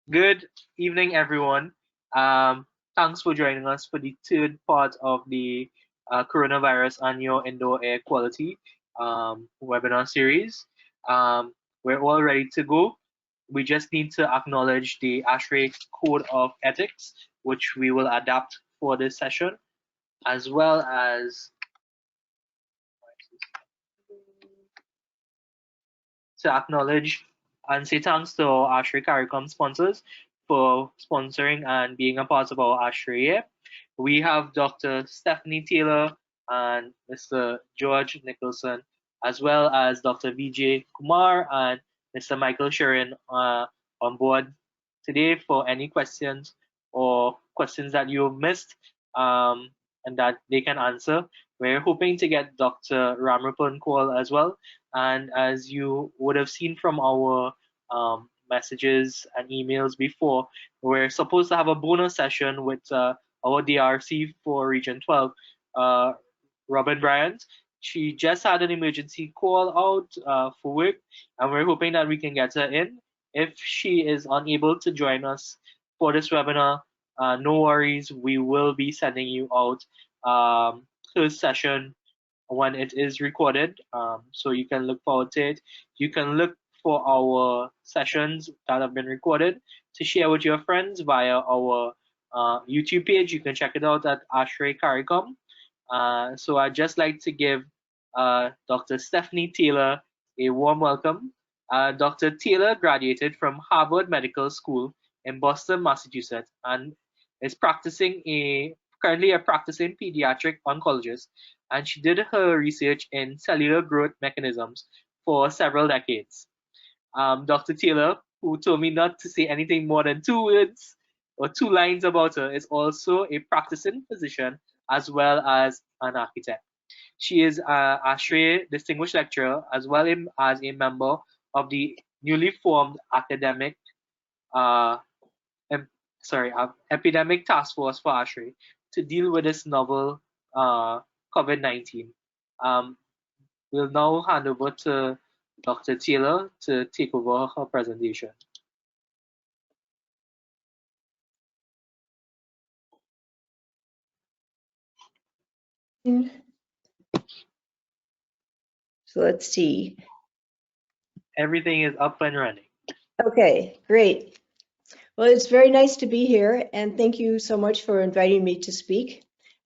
Good evening, everyone. Um, Thanks for joining us for the third part of the coronavirus and your indoor air quality webinar series. Um, we're all ready to go. We just need to acknowledge the ASHRAE Code of Ethics, which we will adapt for this session, as well as to acknowledge and say thanks to our ASHRAE Caricom sponsors for sponsoring and being a part of our ASHRAE year. We have Dr. Stephanie Taylor and Mr. George Nicholson, as well as Dr. Vijay Kumar and Mr. Michael Sharon on board today for any questions or questions that you've missed um, and that they can answer. We're hoping to get Dr. Ramrapan call as well. And as you would have seen from our messages and emails before, we're supposed to have a bonus session with our DRC for Region 12, uh, Robin Bryant. She just had an emergency call out for work, and we're hoping that we can get her in. If she is unable to join us for this webinar, no worries. We will be sending you out her session when it is recorded, so you can look forward to it. You can look for our sessions that have been recorded to share with your friends via our YouTube page. You can check it out at ASHRAE Caricom. So I'd just like to give Dr. Stephanie Taylor a warm welcome. Dr. Taylor graduated from Harvard Medical School in Boston, Massachusetts, and is currently a practicing pediatric oncologist, and she did her research in cellular growth mechanisms for several decades. Dr. Taylor, who told me not to say anything more than 2 words or 2 lines about her, is also a practicing physician as well as an architect. She is an ASHRAE Distinguished Lecturer as well as a member of the newly formed uh, em- epidemic task force for ASHRAE to deal with this novel COVID-19. Um, we'll now hand over to Dr. Taylor to take over her presentation. So let's see. Everything is up and running. Okay, great. Well, it's very nice to be here, and thank you so much for inviting me to speak.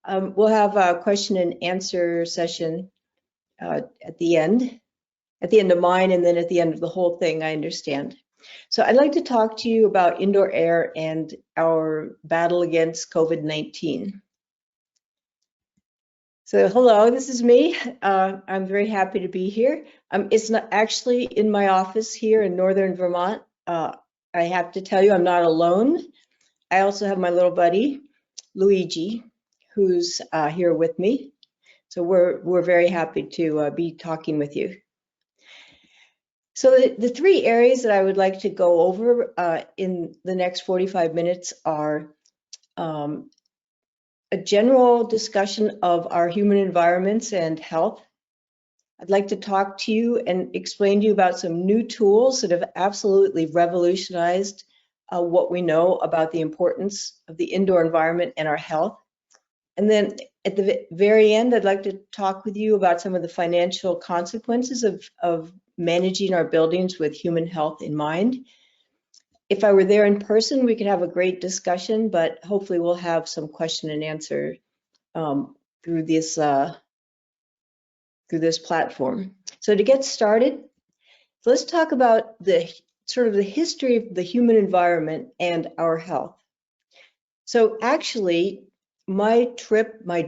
We'll have a question and answer session at the end of mine, and then at the end of the whole thing, I understand. So I'd like to talk to you about indoor air and our battle against COVID-19. So hello, this is me. I'm very happy to be here. It's not actually in my office here in Northern Vermont. I have to tell you, I'm not alone. I also have my little buddy, Luigi, who's here with me. So we're very happy to be talking with you. So the 3 areas that I would like to go over in the next 45 minutes are a general discussion of our human environments and health. I'd like to talk to you and explain to you about some new tools that have absolutely revolutionized what we know about the importance of the indoor environment and our health. And then at the very end, I'd like to talk with you about some of the financial consequences of managing our buildings with human health in mind. If I were there in person, we could have a great discussion, but hopefully we'll have some question and answer through this platform. So to get started, let's talk about the sort of the history of the human environment and our health. So actually, my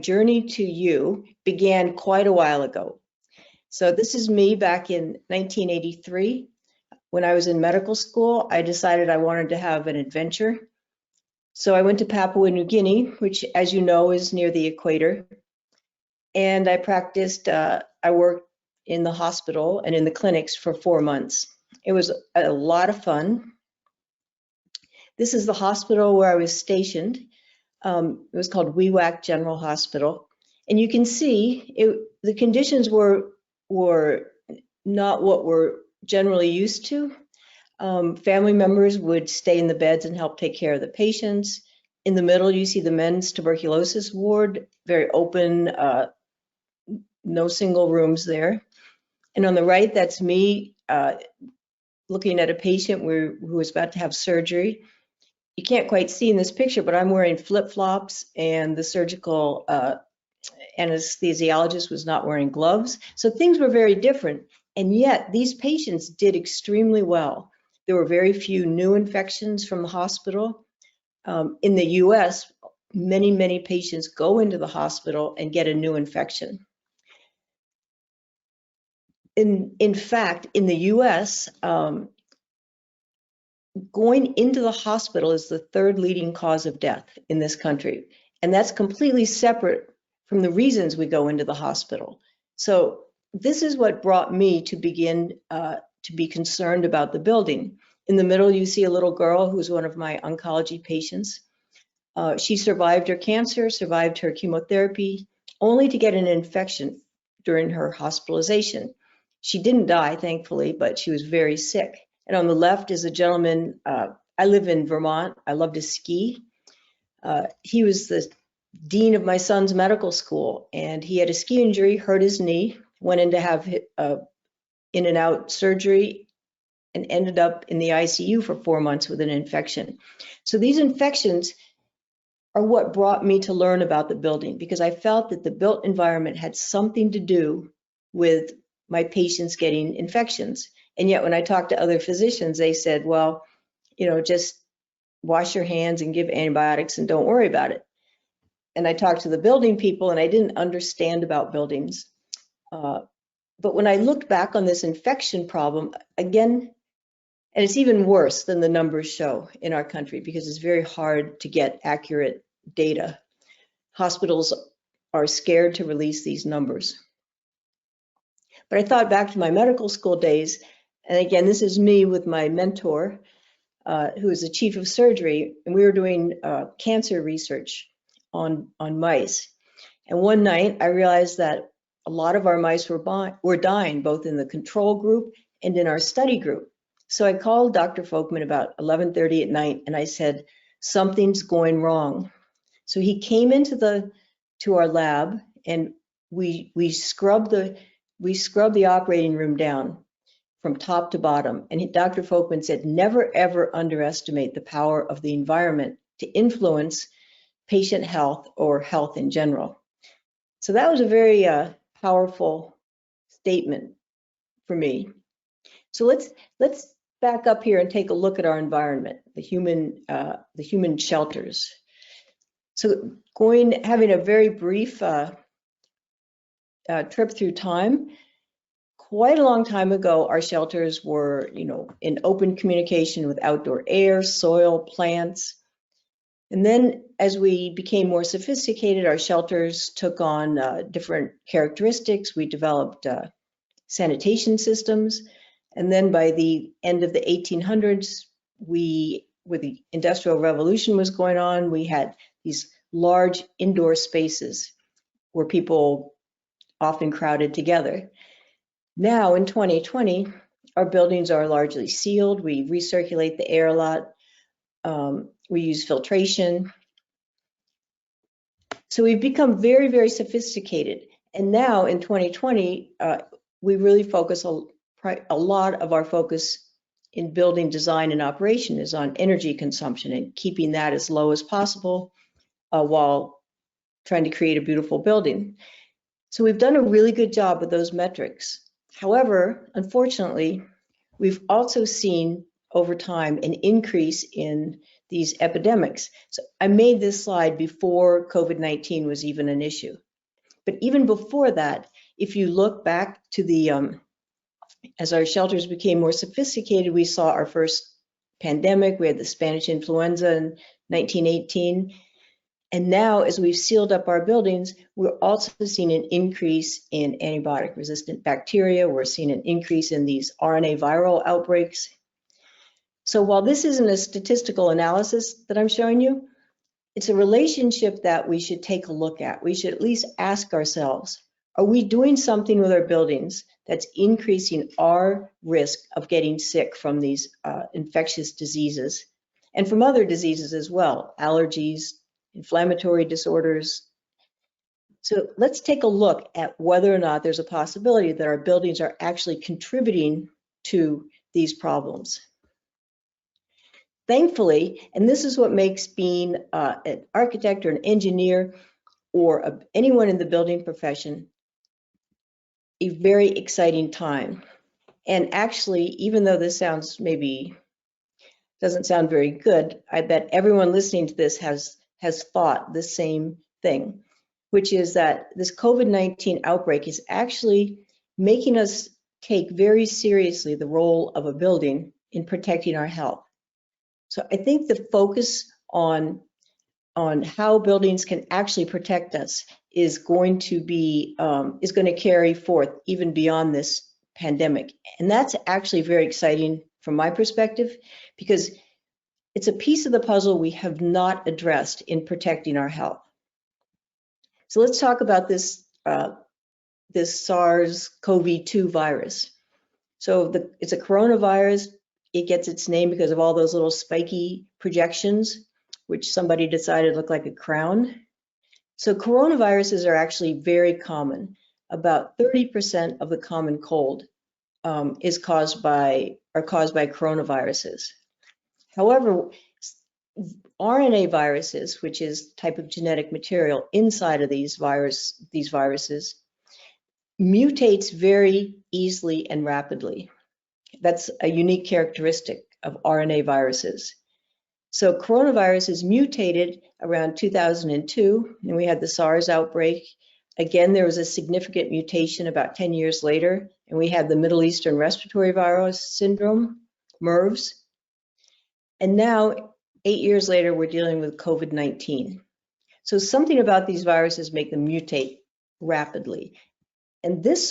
journey to you began quite a while ago. So this is me back in 1983. When I was in medical school, I decided I wanted to have an adventure. So I went to Papua New Guinea, which, as you know, is near the equator. And I practiced, I worked in the hospital and in the clinics for 4 months. It was a lot of fun. This is the hospital where I was stationed. It was called Wewak General Hospital. And you can see the conditions were not what we're generally used to. Family members would stay in the beds and help take care of the patients. In the middle, you see the men's tuberculosis ward, very open, no single rooms there. And on the right, that's me looking at a patient who was about to have surgery. You can't quite see in this picture, but I'm wearing flip-flops, and the surgical anesthesiologist was not wearing gloves. So things were very different. And yet these patients did extremely well. There were very few new infections from the hospital. In the US, many, many patients go into the hospital and get a new infection. In fact, in the US, going into the hospital is the third leading cause of death in this country. And that's completely separate from the reasons we go into the hospital. So this is what brought me to begin to be concerned about the building. In the middle, you see a little girl who's one of my oncology patients. She survived her cancer, survived her chemotherapy, only to get an infection during her hospitalization. She didn't die, thankfully, but she was very sick. And on the left is a gentleman, I live in Vermont, I love to ski. He was the dean of my son's medical school, and he had a ski injury, hurt his knee, went in to have in and out surgery, and ended up in the ICU for 4 months with an infection. So these infections are what brought me to learn about the building, because I felt that the built environment had something to do with my patients getting infections. And yet when I talked to other physicians, they said, well, just wash your hands and give antibiotics and don't worry about it. And I talked to the building people, and I didn't understand about buildings. But when I looked back on this infection problem, again, and it's even worse than the numbers show in our country, because it's very hard to get accurate data. Hospitals are scared to release these numbers. But I thought back to my medical school days, and again, this is me with my mentor, who is the chief of surgery, and we were doing cancer research on mice. And one night I realized that a lot of our mice were dying, both in the control group and in our study group. So I called Dr. Folkman about 11:30 at night, and I said, something's going wrong. So he came into our lab, and we scrubbed the operating room down from top to bottom. And Dr. Folkman said, never ever underestimate the power of the environment to influence patient health or health in general. So that was a very powerful statement for me. So let's back up here and take a look at our environment, the human shelters. So having a very brief trip through time. Quite a long time ago, our shelters were, in open communication with outdoor air, soil, plants. And then as we became more sophisticated, our shelters took on different characteristics. We developed sanitation systems. And then by the end of the 1800s, where the Industrial Revolution was going on, we had these large indoor spaces where people often crowded together. Now in 2020, our buildings are largely sealed. We recirculate the air a lot. We use filtration. So we've become very, very sophisticated. And now in 2020, we really focus a lot of our focus in building design and operation is on energy consumption and keeping that as low as possible while trying to create a beautiful building. So we've done a really good job with those metrics. However, unfortunately, we've also seen over time an increase in these epidemics. So I made this slide before COVID-19 was even an issue. But even before that, if you look back to as our shelters became more sophisticated, we saw our first pandemic. We had the Spanish influenza in 1918. And now, as we've sealed up our buildings, we're also seeing an increase in antibiotic-resistant bacteria. We're seeing an increase in these RNA viral outbreaks. So while this isn't a statistical analysis that I'm showing you, it's a relationship that we should take a look at. We should at least ask ourselves, Are we doing something with our buildings that's increasing our risk of getting sick from these infectious diseases and from other diseases as well, allergies, inflammatory disorders? So let's take a look at whether or not there's a possibility that our buildings are actually contributing to these problems. Thankfully, and this is what makes being an architect or an engineer or anyone in the building profession a very exciting time. And actually, even though this sounds maybe doesn't sound very good, I bet everyone listening to this has thought the same thing, which is that this COVID-19 outbreak is actually making us take very seriously the role of a building in protecting our health. So I think the focus on how buildings can actually protect us is going to be is going to carry forth even beyond this pandemic. And that's actually very exciting from my perspective, because it's a piece of the puzzle we have not addressed in protecting our health. So let's talk about this this SARS-CoV-2 virus. So it's a coronavirus. It gets its name because of all those little spiky projections, which somebody decided looked like a crown. So coronaviruses are actually very common. About 30% of the common cold are caused by coronaviruses. However, RNA viruses, which is type of genetic material inside of these viruses, mutates very easily and rapidly. That's a unique characteristic of RNA viruses. So coronaviruses mutated around 2002, and we had the SARS outbreak. Again, there was a significant mutation about 10 years later, and we had the Middle Eastern Respiratory Virus Syndrome, MERVS. And now, 8 years later, we're dealing with COVID-19. So something about these viruses make them mutate rapidly. And this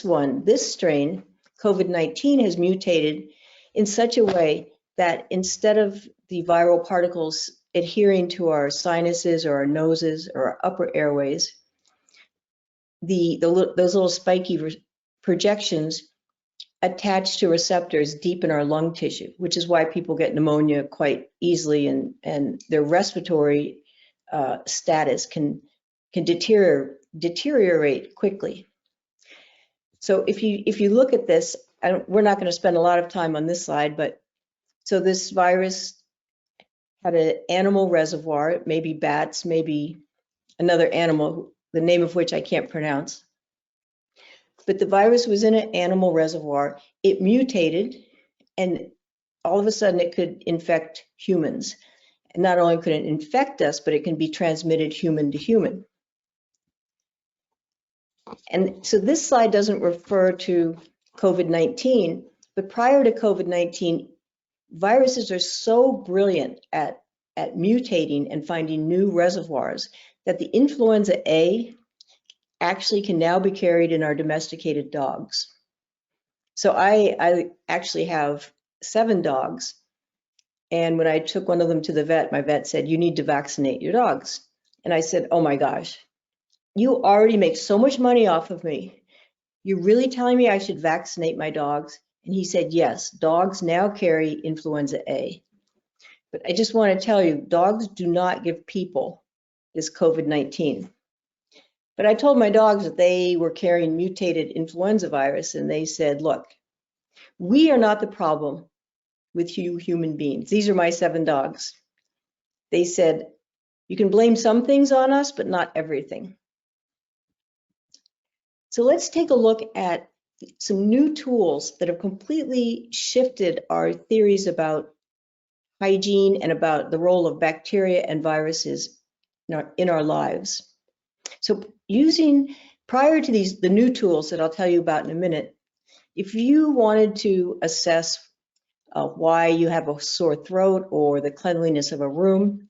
strain, COVID-19, has mutated in such a way that instead of the viral particles adhering to our sinuses or our noses or our upper airways, those little spiky projections attach to receptors deep in our lung tissue, which is why people get pneumonia quite easily, and their respiratory status can deteriorate quickly. So if you look at this, we're not going to spend a lot of time on this slide, but so this virus had an animal reservoir, maybe bats, maybe another animal, the name of which I can't pronounce. But the virus was in an animal reservoir. It mutated, and all of a sudden it could infect humans. And not only could it infect us, but it can be transmitted human to human. And so this slide doesn't refer to COVID-19, but prior to COVID-19, viruses are so brilliant at mutating and finding new reservoirs that the Influenza A actually can now be carried in our domesticated dogs. So I actually have 7 dogs, and when I took one of them to the vet, my vet said, "You need to vaccinate your dogs." And I said, "Oh my gosh, you already make so much money off of me. You're really telling me I should vaccinate my dogs?" And he said, "Yes, dogs now carry Influenza A." But I just want to tell you, dogs do not give people this COVID-19. But I told my dogs that they were carrying mutated influenza virus, and they said, "Look, we are not the problem with you human beings." These are my 7 dogs. They said, "You can blame some things on us, but not everything." So let's take a look at some new tools that have completely shifted our theories about hygiene and about the role of bacteria and viruses in our lives. So prior to the new tools that I'll tell you about in a minute, if you wanted to assess why you have a sore throat or the cleanliness of a room,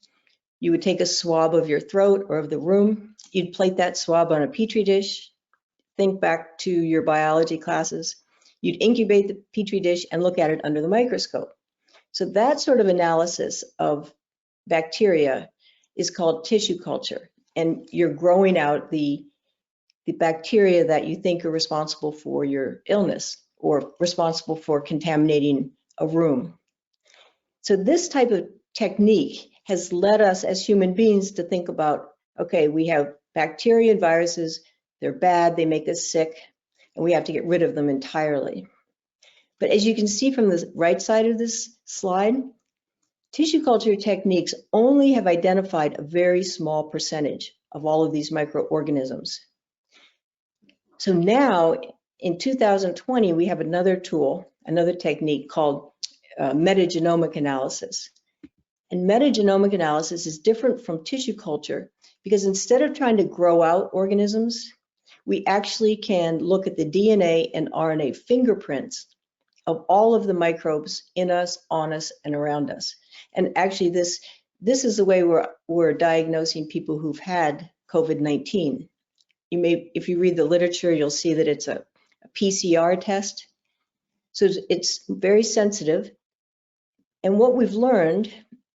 you would take a swab of your throat or of the room. You'd plate that swab on a petri dish. Think back to your biology classes. You'd incubate the petri dish and look at it under the microscope. So that sort of analysis of bacteria is called tissue culture, and you're growing out the the bacteria that you think are responsible for your illness or responsible for contaminating a room. So this type of technique has led us as human beings to think about, okay, we have bacteria and viruses, they're bad, they make us sick, and we have to get rid of them entirely. But as you can see from the right side of this slide, tissue culture techniques only have identified a very small percentage of all of these microorganisms. So now in 2020, we have another tool, another technique called metagenomic analysis. And metagenomic analysis is different from tissue culture because instead of trying to grow out organisms, we actually can look at the DNA and RNA fingerprints of all of the microbes in us, on us, and around us. And actually this is the way we're diagnosing people who've had COVID-19. You may, if you read the literature, you'll see that it's a PCR test. So it's very sensitive. And what we've learned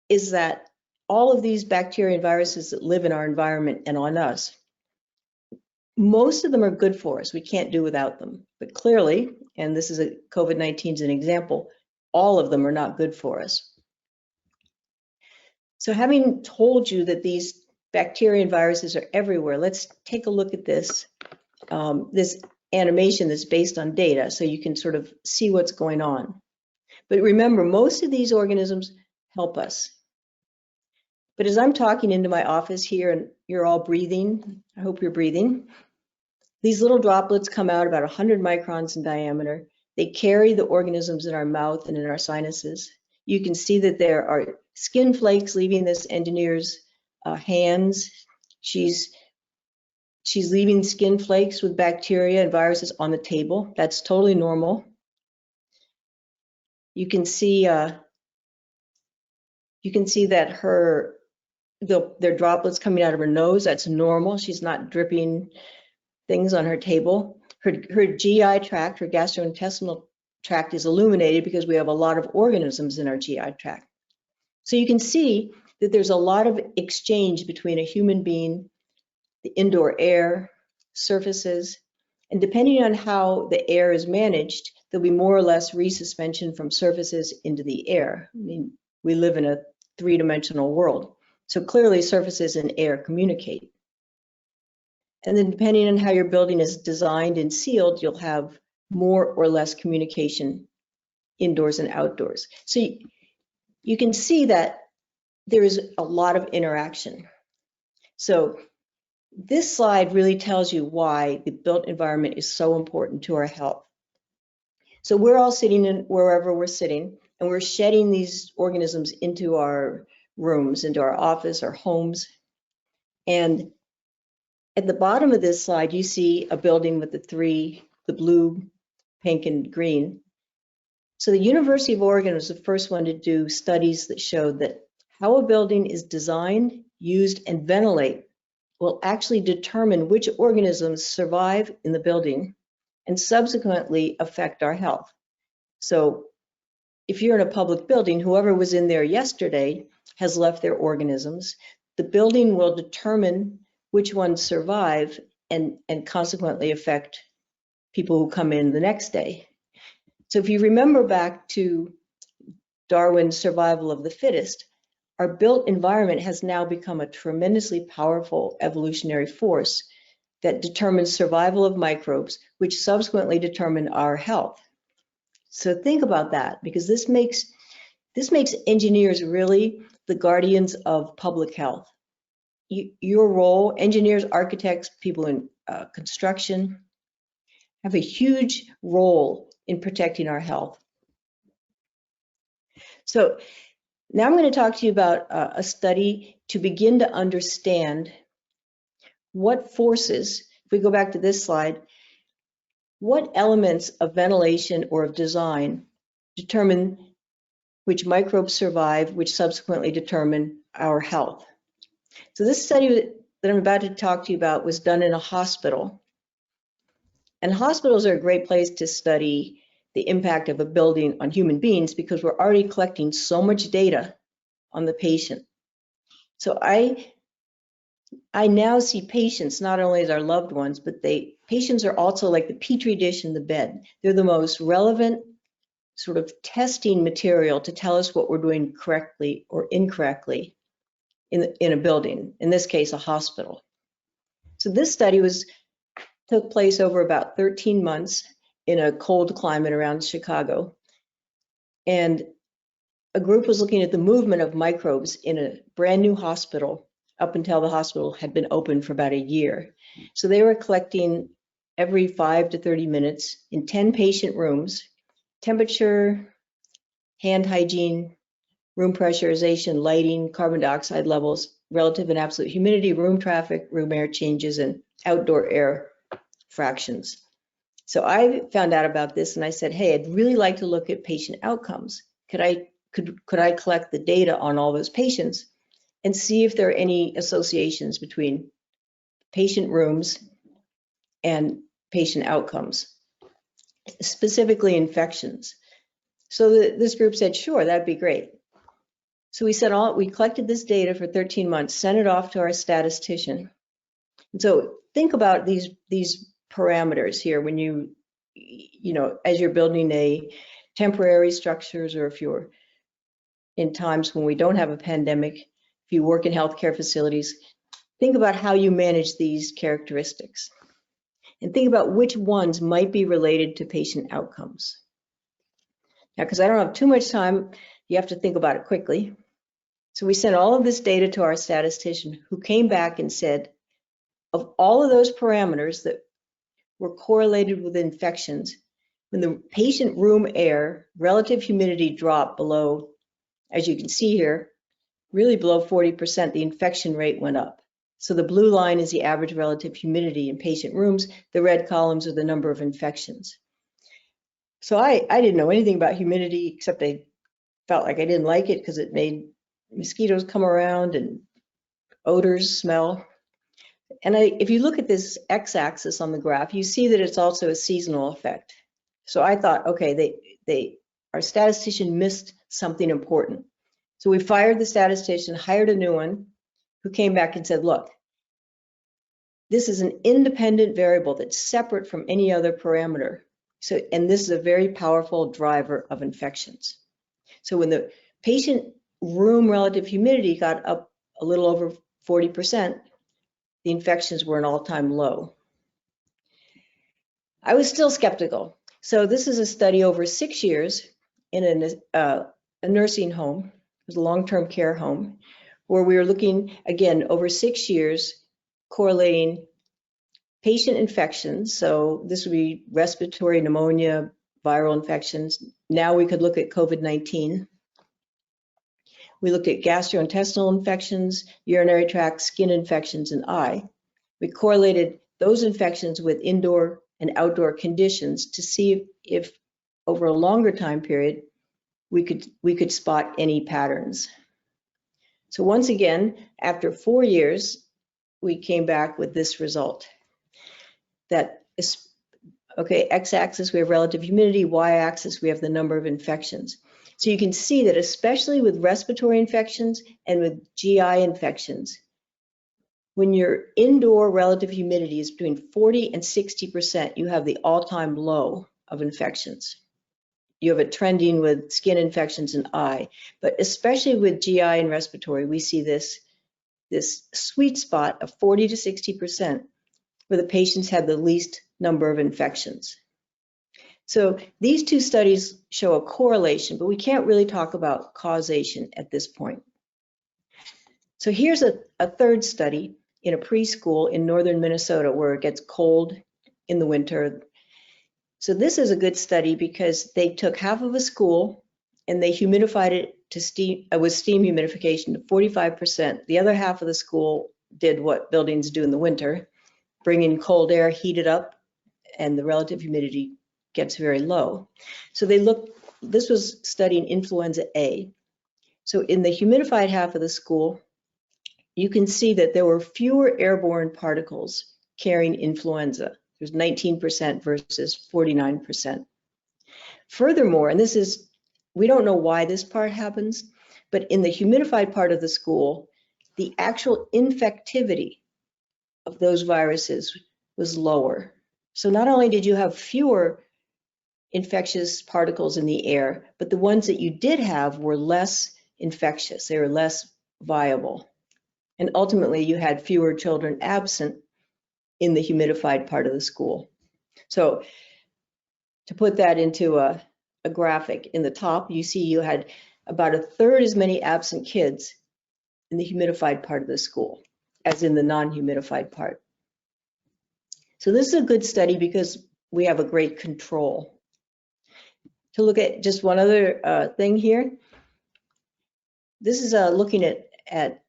is that all of these bacteria and viruses that live in our environment and on us, most of them are good for us. We can't do without them. But clearly, and this is COVID-19 is an example, all of them are not good for us. So having told you that these bacteria and viruses are everywhere, let's take a look at this, this animation that's based on data so you can sort of see what's going on. But remember, most of these organisms help us. But as I'm talking into my office here and you're all breathing, I hope you're breathing, these little droplets come out about 100 microns in diameter. They carry the organisms in our mouth and in our sinuses. You can see that there are skin flakes leaving this engineer's hands. She's leaving skin flakes with bacteria and viruses on the table. That's totally normal. You can see that there are droplets coming out of her nose. That's normal. She's not dripping things on her table. Her GI tract, her gastrointestinal tract, is illuminated because we have a lot of organisms in our GI tract. So you can see that there's a lot of exchange between a human being, the indoor air, surfaces, and depending on how the air is managed, there'll be more or less resuspension from surfaces into the air. I mean, we live in a three-dimensional world. So clearly surfaces and air communicate. And then depending on how your building is designed and sealed, you'll have more or less communication indoors and outdoors. So you can see that there is a lot of interaction. So this slide really tells you why the built environment is so important to our health. So we're all sitting in wherever we're sitting, and we're shedding these organisms into our rooms, into our office, our homes. And at the bottom of this slide, you see a building with the blue, pink, and green. So the University of Oregon was the first one to do studies that showed that how a building is designed, used, and ventilate will actually determine which organisms survive in the building and subsequently affect our health. So if you're in a public building, whoever was in there yesterday has left their organisms. The building will determine which ones survive and consequently affect people who come in the next day. So if you remember back to Darwin's survival of the fittest, our built environment has now become a tremendously powerful evolutionary force that determines survival of microbes, which subsequently determine our health. So think about that, because this makes engineers really the guardians of public health. Your role, engineers, architects, people in construction, have a huge role in protecting our health. So now I'm going to talk to you about a study to begin to understand what forces, if we go back to this slide, what elements of ventilation or of design determine which microbes survive, which subsequently determine our health. So this study that I'm about to talk to you about was done in a hospital. And hospitals are a great place to study the impact of a building on human beings because we're already collecting so much data on the patient. So I I now see patients not only as our loved ones, but patients are also like the petri dish in the bed. They're the most relevant sort of testing material to tell us what we're doing correctly or incorrectly in a building, in this case, a hospital. So this study took place over about 13 months in a cold climate around Chicago. And a group was looking at the movement of microbes in a brand new hospital up until the hospital had been open for about a year. So they were collecting every 5 to 30 minutes in 10 patient rooms, temperature, hand hygiene, room pressurization, lighting, carbon dioxide levels, relative and absolute humidity, room traffic, room air changes, and outdoor air fractions. So I found out about this and I said, hey, I'd really like to look at patient outcomes. Could I collect the data on all those patients and see if there are any associations between patient rooms and patient outcomes, specifically infections? So this group said, sure, that'd be great. So we collected this data for 13 months, sent it off to our statistician. And so think about these parameters here when you know, as you're building a temporary structures, or if you're in times when we don't have a pandemic, if you work in healthcare facilities, think about how you manage these characteristics and think about which ones might be related to patient outcomes. Now, because I don't have too much time, you have to think about it quickly. So we sent all of this data to our statistician, who came back and said, of all of those parameters that were correlated with infections, when the patient room air relative humidity dropped below, as you can see here, really below 40%, the infection rate went up. So the blue line is the average relative humidity in patient rooms. The red columns are the number of infections. So I didn't know anything about humidity, except I felt like I didn't like it because it made mosquitoes come around and odors smell. And if you look at this x-axis on the graph, you see that it's also a seasonal effect. So I thought, okay, our statistician missed something important. So we fired the statistician, hired a new one, who came back and said, look, this is an independent variable that's separate from any other parameter. So, and this is a very powerful driver of infections. So when the patient room relative humidity got up a little over 40%, the infections were an all-time low. I was still skeptical. So this is a study over 6 years in a nursing home. It was a long-term care home, where we were looking, again, over 6 years, correlating patient infections. So this would be respiratory pneumonia, viral infections. Now we could look at COVID-19. We looked at gastrointestinal infections, urinary tract, skin infections, and eye. We correlated those infections with indoor and outdoor conditions to see if over a longer time period, we could spot any patterns. So once again, after 4 years, we came back with this result. That is, okay, x-axis we have relative humidity, y-axis we have the number of infections. So you can see that especially with respiratory infections and with GI infections, when your indoor relative humidity is between 40 and 60%, you have the all-time low of infections. You have it trending with skin infections and eye, but especially with GI and respiratory, we see this sweet spot of 40 to 60% where the patients had the least number of infections. So these two studies show a correlation, but we can't really talk about causation at this point. So here's a third study in a preschool in northern Minnesota where it gets cold in the winter. So this is a good study because they took half of a school and they humidified it to steam with steam humidification to 45%. The other half of the school did what buildings do in the winter, bring in cold air, heat it up, and the relative humidity gets very low. So this was studying influenza A. So in the humidified half of the school, you can see that there were fewer airborne particles carrying influenza. There's 19% versus 49%. Furthermore, and we don't know why this part happens, but in the humidified part of the school, the actual infectivity of those viruses was lower. So not only did you have fewer infectious particles in the air, but the ones that you did have were less infectious. They were less viable. And ultimately, you had fewer children absent in the humidified part of the school. So to put that into a graphic, in the top, you see you had about a third as many absent kids in the humidified part of the school as in the non-humidified part. So this is a good study because we have a great control. To look at just one other thing here, this is looking at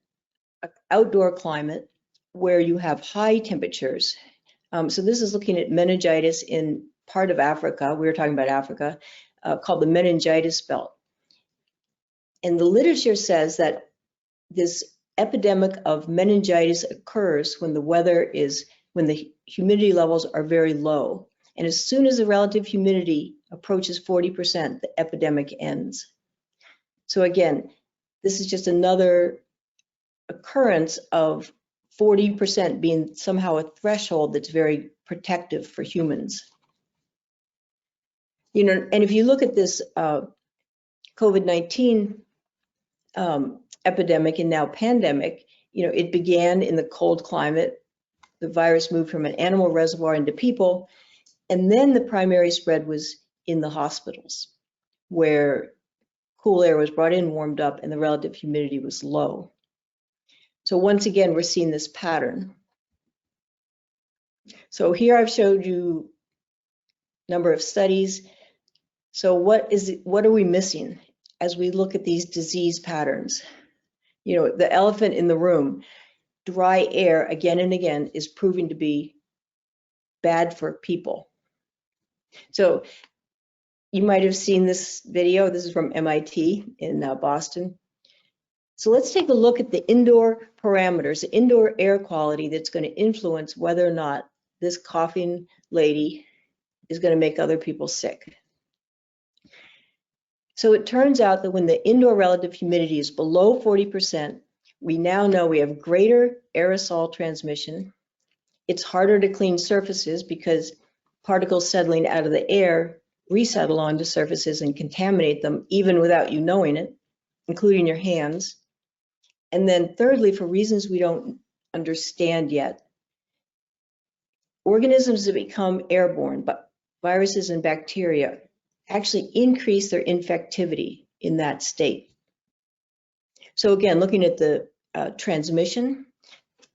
outdoor climate where you have high temperatures. So this is looking at meningitis in part of Africa. We were talking about Africa, called the meningitis belt. And the literature says that this epidemic of meningitis occurs when when the humidity levels are very low. And as soon as the relative humidity approaches 40%, the epidemic ends. So again, this is just another occurrence of 40% being somehow a threshold that's very protective for humans. You know, and if you look at this COVID-19 epidemic and now pandemic, you know, it began in the cold climate. The virus moved from an animal reservoir into people, and then the primary spread was in the hospitals, where cool air was brought in, warmed up, and the relative humidity was low. So once again, we're seeing this pattern. So here I've showed you a number of studies. So what are we missing as we look at these disease patterns? You know, the elephant in the room, dry air again and again is proving to be bad for people. So you might have seen this video. This is from MIT in Boston. So let's take a look at the indoor parameters, the indoor air quality that's going to influence whether or not this coughing lady is going to make other people sick. So it turns out that when the indoor relative humidity is below 40%, we now know we have greater aerosol transmission. It's harder to clean surfaces because particles settling out of the air resettle onto surfaces and contaminate them even without you knowing it, including your hands. And then thirdly, for reasons we don't understand yet, organisms that become airborne, but viruses and bacteria, actually increase their infectivity in that state. So again, looking at the transmission,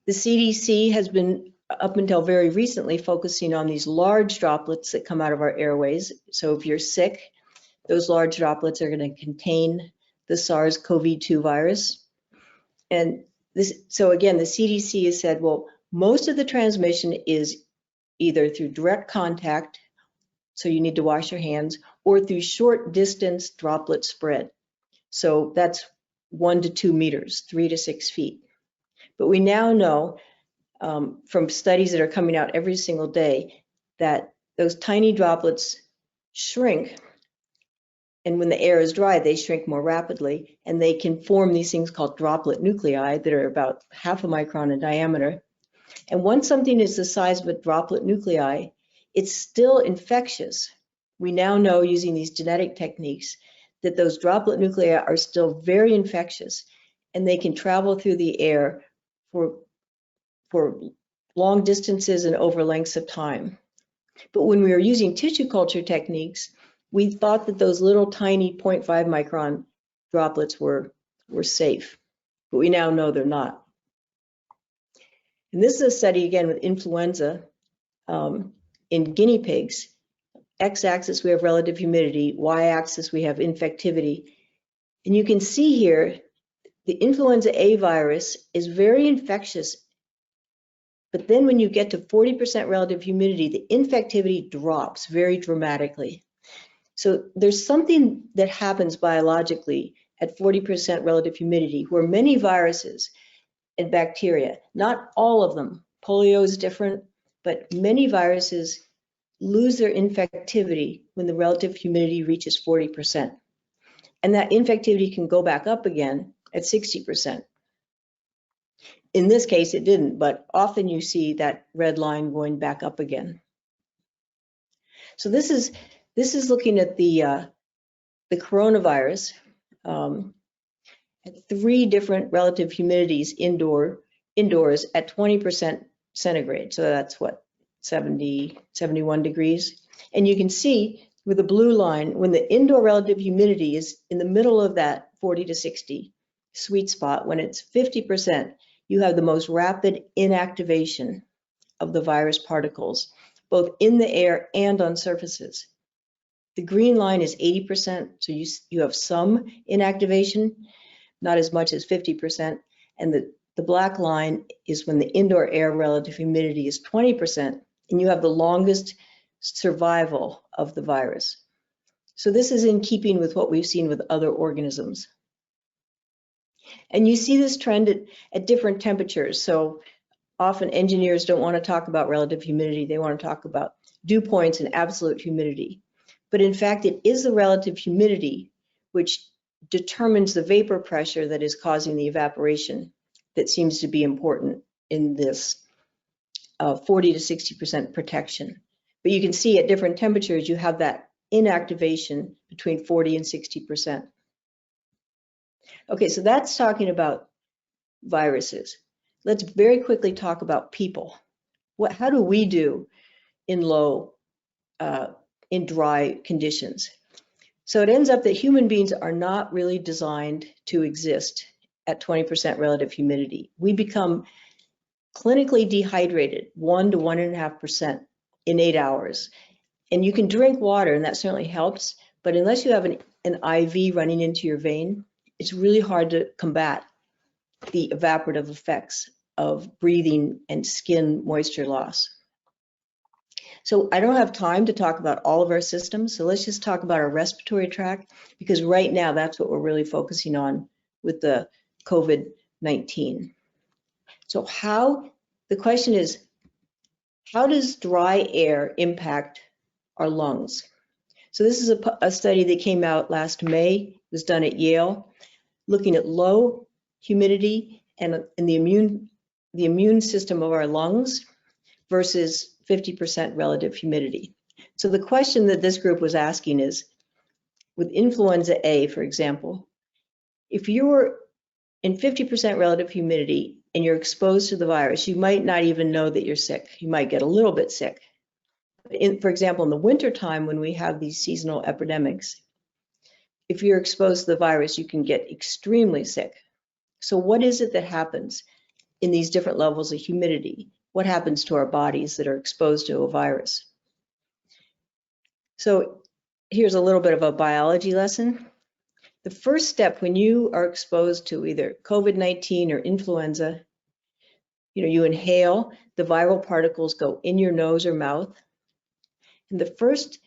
the CDC has been, up until very recently, focusing on these large droplets that come out of our airways. So if you're sick, those large droplets are going to contain the SARS-CoV-2 virus. And so again, the CDC has said, well, most of the transmission is either through direct contact, so you need to wash your hands, or through short distance droplet spread. So that's 1 to 2 meters, 3 to 6 feet. But we now know from studies that are coming out every single day that those tiny droplets shrink, and when the air is dry, they shrink more rapidly, and they can form these things called droplet nuclei that are about half a micron in diameter. And once something is the size of a droplet nuclei, it's still infectious. We now know, using these genetic techniques, that those droplet nuclei are still very infectious, and they can travel through the air for long distances and over lengths of time. But when we were using tissue culture techniques, we thought that those little tiny 0.5 micron droplets were safe, but we now know they're not. And this is a study, again, with influenza in guinea pigs. X-axis, we have relative humidity. Y-axis, we have infectivity. And you can see here, the influenza A virus is very infectious, but then when you get to 40% relative humidity, the infectivity drops very dramatically. So there's something that happens biologically at 40% relative humidity where many viruses and bacteria, not all of them, polio is different, but many viruses lose their infectivity when the relative humidity reaches 40%. And that infectivity can go back up again at 60%. In this case, it didn't, but often you see that red line going back up again. So this is looking at the coronavirus at 3 different relative humidities indoors at 20% centigrade. So that's what, 70, 71 degrees. And you can see with the blue line, when the indoor relative humidity is in the middle of that 40 to 60 sweet spot, when it's 50%, you have the most rapid inactivation of the virus particles, both in the air and on surfaces. The green line is 80%, so you have some inactivation, not as much as 50%, and the black line is when the indoor air relative humidity is 20%, and you have the longest survival of the virus. So this is in keeping with what we've seen with other organisms. And you see this trend at different temperatures. So often engineers don't want to talk about relative humidity, they want to talk about dew points and absolute humidity. But in fact, it is the relative humidity which determines the vapor pressure that is causing the evaporation that seems to be important in this 40 to 60% protection. But you can see at different temperatures, you have that inactivation between 40 and 60%. Okay, so that's talking about viruses. Let's very quickly talk about people. How do we do in in dry conditions? So it ends up that human beings are not really designed to exist at 20% relative humidity. We become clinically dehydrated 1 to 1.5% in 8 hours. And you can drink water, and that certainly helps, but unless you have an IV running into your vein, it's really hard to combat the evaporative effects of breathing and skin moisture loss. So I don't have time to talk about all of our systems, so let's just talk about our respiratory tract, because right now that's what we're really focusing on with the COVID-19. So the question is, how does dry air impact our lungs? So this is a study that came out last May. It was done at Yale, looking at low humidity and the immune system of our lungs versus 50% relative humidity. So the question that this group was asking is, with influenza A, for example, if you're in 50% relative humidity and you're exposed to the virus, you might not even know that you're sick. You might get a little bit sick. For example, in the wintertime, when we have these seasonal epidemics, if you're exposed to the virus, you can get extremely sick. So what is it that happens in these different levels of humidity? What happens to our bodies that are exposed to a virus? So here's a little bit of a biology lesson. The first step when you are exposed to either COVID-19 or influenza, you inhale, the viral particles go in your nose or mouth. And the first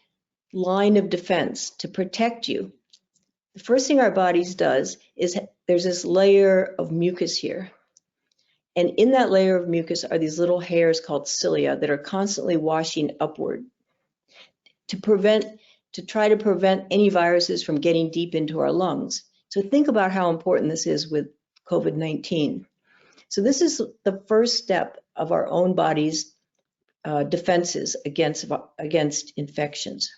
line of defense to protect you, the first thing our bodies does is there's this layer of mucus here. And in that layer of mucus are these little hairs called cilia that are constantly washing upward to try to prevent any viruses from getting deep into our lungs. So think about how important this is with COVID-19. So this is the first step of our own body's defenses against infections.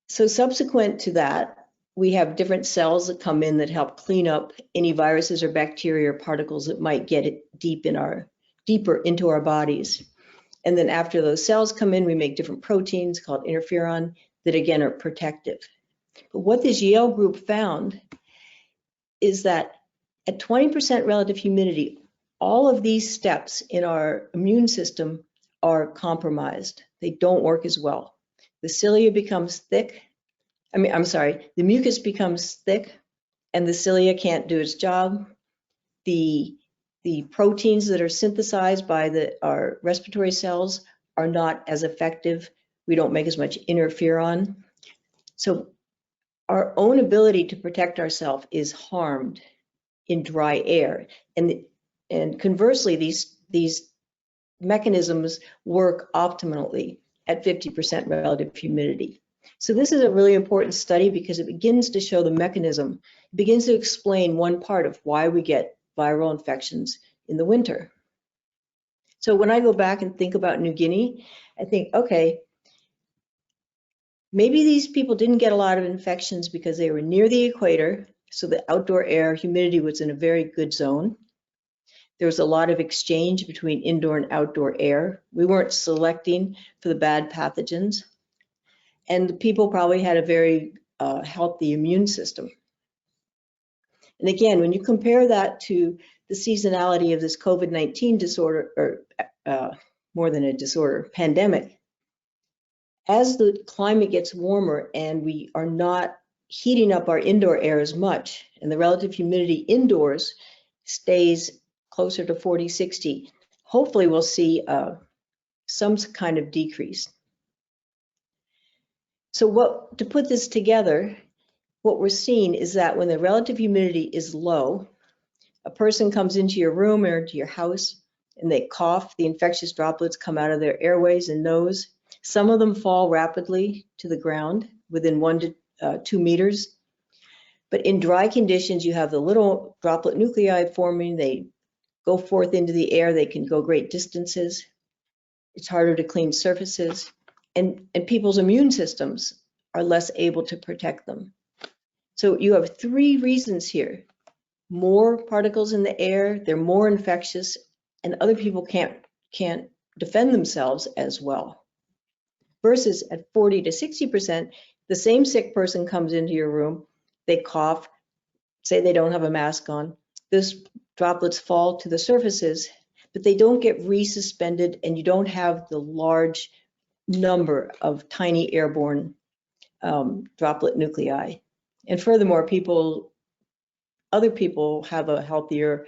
So subsequent to that, we have different cells that come in that help clean up any viruses or bacteria or particles that might get it deeper into our bodies. And then after those cells come in, we make different proteins called interferon that again are protective. But what this Yale group found is that at 20% relative humidity, all of these steps in our immune system are compromised. They don't work as well. The cilia becomes thick. The mucus becomes thick and the cilia can't do its job. The proteins that are synthesized by our respiratory cells are not as effective. We don't make as much interferon. So our own ability to protect ourselves is harmed in dry air. And conversely, these mechanisms work optimally at 50% relative humidity. So this is a really important study because it begins to show the mechanism. It begins to explain one part of why we get viral infections in the winter. So when I go back and think about New Guinea, I think, okay, maybe these people didn't get a lot of infections because they were near the equator, so the outdoor air humidity was in a very good zone. There was a lot of exchange between indoor and outdoor air. We weren't selecting for the bad pathogens. And the people probably had a very healthy immune system. And again, when you compare that to the seasonality of this COVID-19 disorder, or more than a disorder, pandemic, as the climate gets warmer and we are not heating up our indoor air as much, and the relative humidity indoors stays closer to 40, 60, hopefully we'll see some kind of decrease. So to put this together, what we're seeing is that when the relative humidity is low, a person comes into your room or into your house and they cough, the infectious droplets come out of their airways and nose. Some of them fall rapidly to the ground within 1 to 2 meters. But in dry conditions, you have the little droplet nuclei forming. They go forth into the air. They can go great distances. It's harder to clean surfaces. And people's immune systems are less able to protect them. So you have 3 reasons here. More particles in the air, they're more infectious, and other people can't defend themselves as well. Versus at 40 to 60%, the same sick person comes into your room, they cough, say they don't have a mask on, those droplets fall to the surfaces, but they don't get resuspended, and you don't have the large number of tiny airborne droplet nuclei. And furthermore, other people have a healthier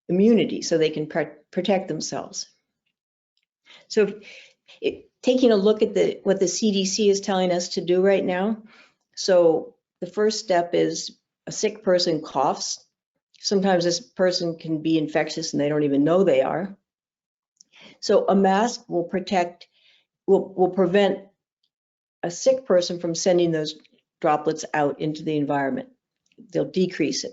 immunity, so they can protect themselves. So taking a look at what the CDC is telling us to do right now. So the first step is a sick person coughs. Sometimes this person can be infectious and they don't even know they are. So a mask will prevent a sick person from sending those droplets out into the environment. They'll decrease it.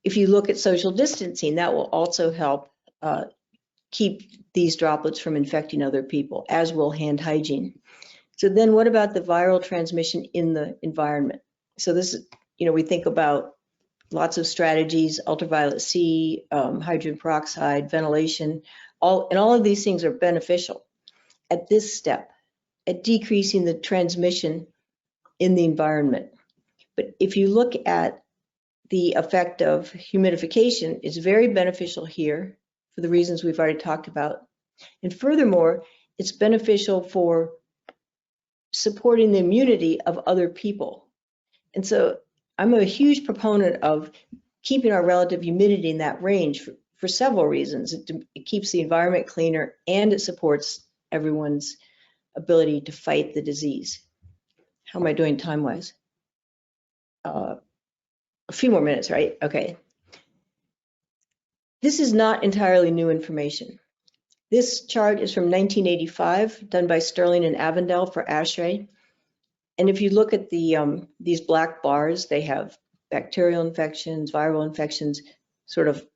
If you look at social distancing, that will also help keep these droplets from infecting other people, as will hand hygiene. So then what about the viral transmission in the environment? So this is, we think about lots of strategies, ultraviolet C, hydrogen peroxide, ventilation, all of these things are beneficial at this step, at decreasing the transmission in the environment. But if you look at the effect of humidification, it's very beneficial here for the reasons we've already talked about. And furthermore, it's beneficial for supporting the immunity of other people. And so I'm a huge proponent of keeping our relative humidity in that range for several reasons. It keeps the environment cleaner, and it supports everyone's ability to fight the disease. How am I doing time-wise? A few more minutes, right? Okay. This is not entirely new information. This chart is from 1985, done by Sterling and Avondale for ASHRAE. And if you look at these black bars, they have bacterial infections, viral infections, sort of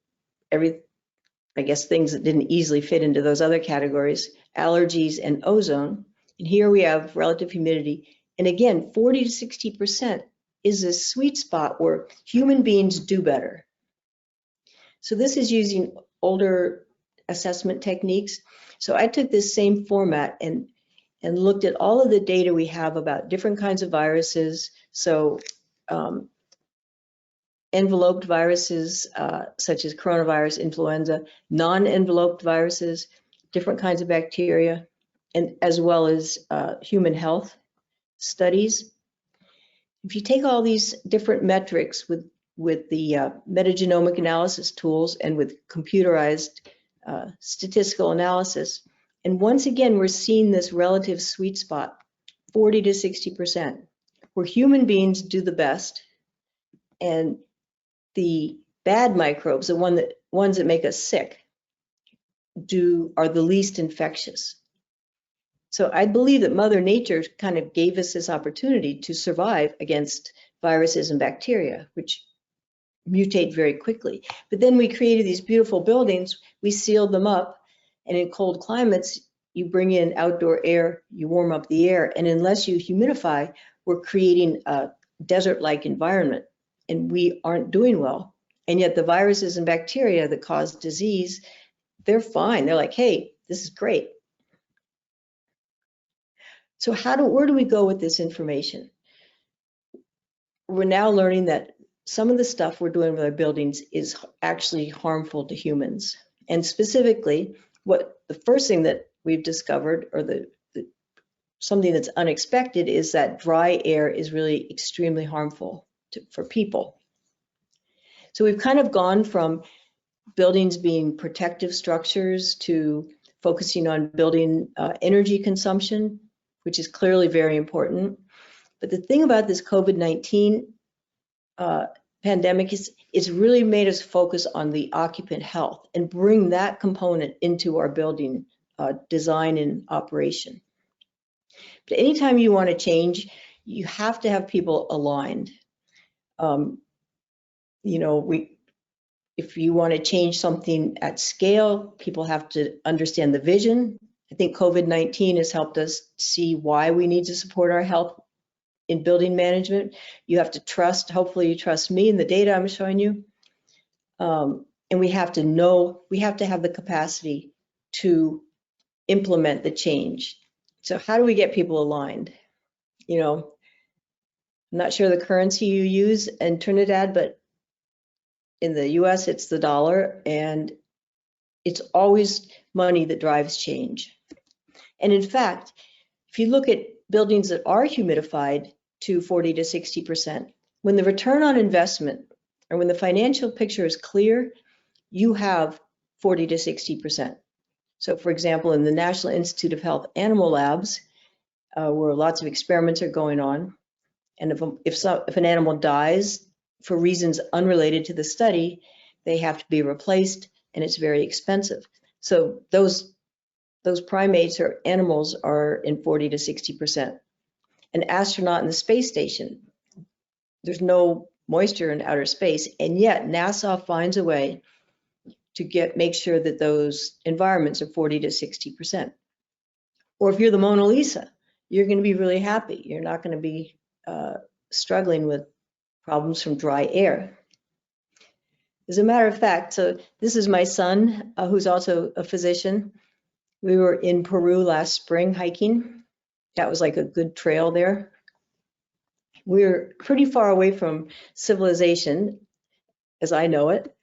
things that didn't easily fit into those other categories, allergies and ozone. And here we have relative humidity. And again, 40 to 60% is a sweet spot where human beings do better. So this is using older assessment techniques. So I took this same format and looked at all of the data we have about different kinds of viruses. So enveloped viruses such as coronavirus, influenza, non-enveloped viruses, different kinds of bacteria, and as well as human health studies. If you take all these different metrics with the metagenomic analysis tools and with computerized statistical analysis, and once again, we're seeing this relative sweet spot, 40 to 60%, where human beings do the best, and the bad microbes, the ones that make us sick, are the least infectious. So I believe that Mother Nature kind of gave us this opportunity to survive against viruses and bacteria, which mutate very quickly. But then we created these beautiful buildings, we sealed them up, and in cold climates, you bring in outdoor air, you warm up the air, and unless you humidify, we're creating a desert-like environment, and we aren't doing well. And yet the viruses and bacteria that cause disease, they're fine. They're like, hey, this is great. So where do we go with this information? We're now learning that some of the stuff we're doing with our buildings is actually harmful to humans. And specifically, the first thing that we've discovered, or something that's unexpected, is that dry air is really extremely harmful for people. So we've kind of gone from buildings being protective structures to focusing on building energy consumption, which is clearly very important. But the thing about this COVID-19 pandemic is it's really made us focus on the occupant health and bring that component into our building design and operation. But anytime you want to change, you have to have people aligned. You know, if you want to change something at scale, people have to understand the vision. I think COVID-19 has helped us see why we need to support our health in building management. You have to trust, hopefully you trust me and the data I'm showing you. And we have to have the capacity to implement the change. So how do we get people aligned? You know, I'm not sure the currency you use in Trinidad, but in the US it's the dollar, and it's always money that drives change. And in fact, if you look at buildings that are humidified to 40 to 60%, when the return on investment or when the financial picture is clear, you have 40 to 60%. So for example, in the National Institute of Health animal labs, where lots of experiments are going on, and if an animal dies for reasons unrelated to the study, they have to be replaced, and it's very expensive. So those primates or animals are in 40 to 60%. An astronaut in the space station, there's no moisture in outer space, and yet NASA finds a way to make sure that those environments are 40 to 60%. Or if you're the Mona Lisa, you're going to be really happy. You're not going to be struggling with problems from dry air. As a matter of fact, so this is my son, who's also a physician. We were in Peru last spring hiking. That was like a good trail there. We're pretty far away from civilization, as I know it.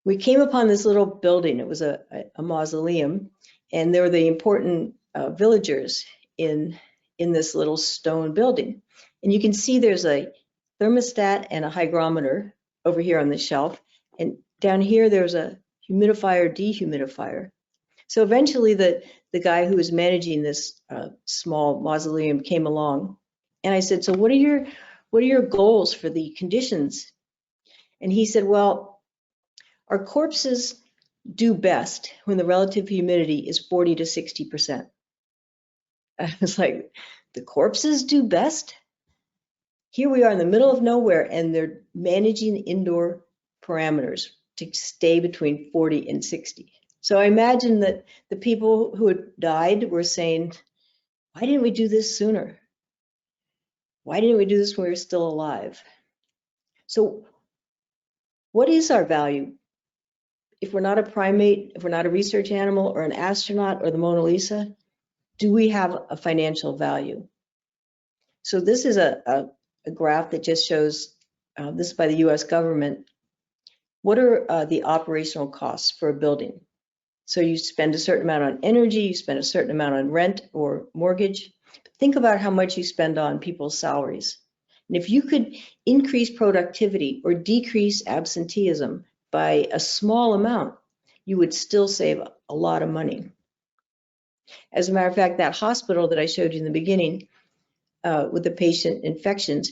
We came upon this little building. It was a mausoleum, and there were the important villagers in this little stone building. And you can see there's a thermostat and a hygrometer over here on the shelf, and down here there's a humidifier, dehumidifier. So eventually the guy who was managing this small mausoleum came along, and I said, so what are your goals for the conditions? And he said, well, our corpses do best when the relative humidity is 40 to 60%. I was like, the corpses do best? Here we are in the middle of nowhere, and they're managing indoor parameters to stay between 40 and 60. So I imagine that the people who had died were saying, why didn't we do this sooner? Why didn't we do this when we were still alive? So what is our value? If we're not a primate, if we're not a research animal or an astronaut or the Mona Lisa, do we have a financial value? So this is a graph that just shows, this is by the US government, what are the operational costs for a building? So you spend a certain amount on energy, you spend a certain amount on rent or mortgage. Think about how much you spend on people's salaries. And if you could increase productivity or decrease absenteeism by a small amount, you would still save a lot of money. As a matter of fact, that hospital that I showed you in the beginning with the patient infections,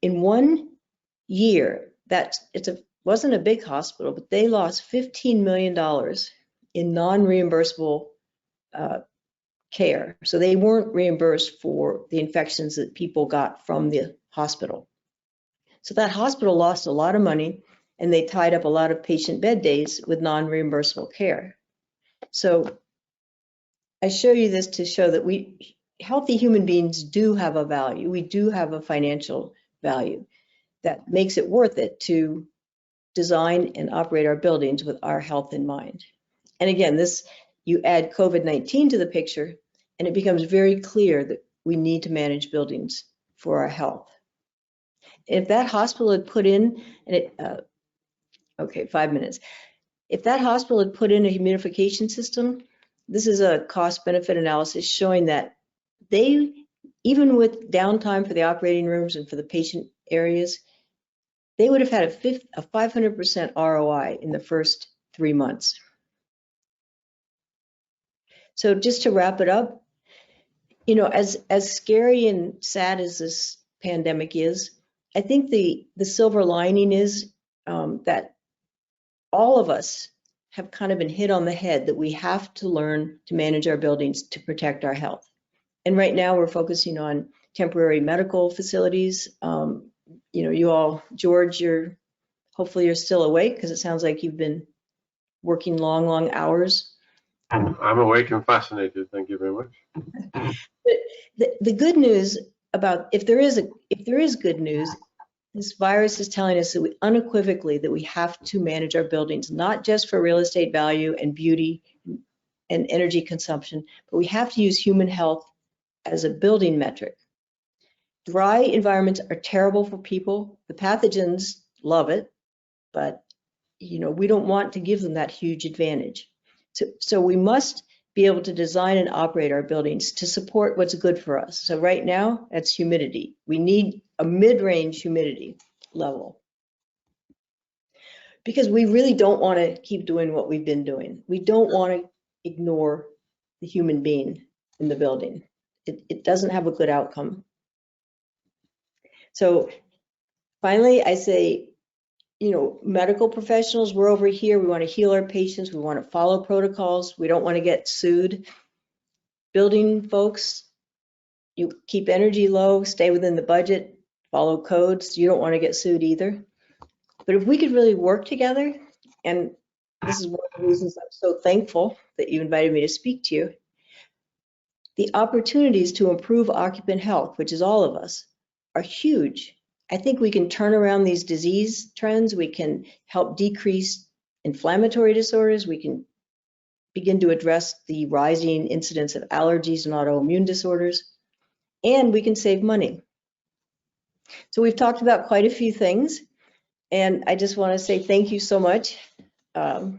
in 1 year, wasn't a big hospital, but they lost $15 million in non-reimbursable care. So they weren't reimbursed for the infections that people got from the hospital. So that hospital lost a lot of money, and they tied up a lot of patient bed days with non-reimbursable care. So I show you this to show that healthy human beings do have a value. We do have a financial value that makes it worth it to design and operate our buildings with our health in mind. And again, you add COVID-19 to the picture, and it becomes very clear that we need to manage buildings for our health. If that hospital had put in, okay, 5 minutes. If that hospital had put in a humidification system, this is a cost-benefit analysis showing that they, even with downtime for the operating rooms and for the patient areas, they would have had a 500% ROI in the first 3 months. So just to wrap it up, you know, as scary and sad as this pandemic is, I think the silver lining is that all of us have kind of been hit on the head that we have to learn to manage our buildings to protect our health. And right now we're focusing on temporary medical facilities. You know, you all, George, hopefully you're still awake because it sounds like you've been working long hours. I'm awake and fascinated. Thank you very much. But the good news about, if there is good news, this virus is telling us that unequivocally that we have to manage our buildings, not just for real estate value and beauty and energy consumption, but we have to use human health as a building metric. Dry environments are terrible for people. The pathogens love it, but you know, we don't want to give them that huge advantage. So we must be able to design and operate our buildings to support what's good for us. So right now, that's humidity. We need a mid-range humidity level because we really don't want to keep doing what we've been doing. We don't want to ignore the human being in the building. It doesn't have a good outcome. So finally, I say, you know, medical professionals, we're over here. We want to heal our patients. We want to follow protocols. We don't want to get sued. Building folks, you keep energy low, stay within the budget, follow codes. You don't want to get sued either. But if we could really work together, and this is one of the reasons I'm so thankful that you invited me to speak to you, the opportunities to improve occupant health, which is all of us, are huge. I think we can turn around these disease trends. We can help decrease inflammatory disorders. We can begin to address the rising incidence of allergies and autoimmune disorders, and we can save money. So we've talked about quite a few things, and I just want to say thank you so much. And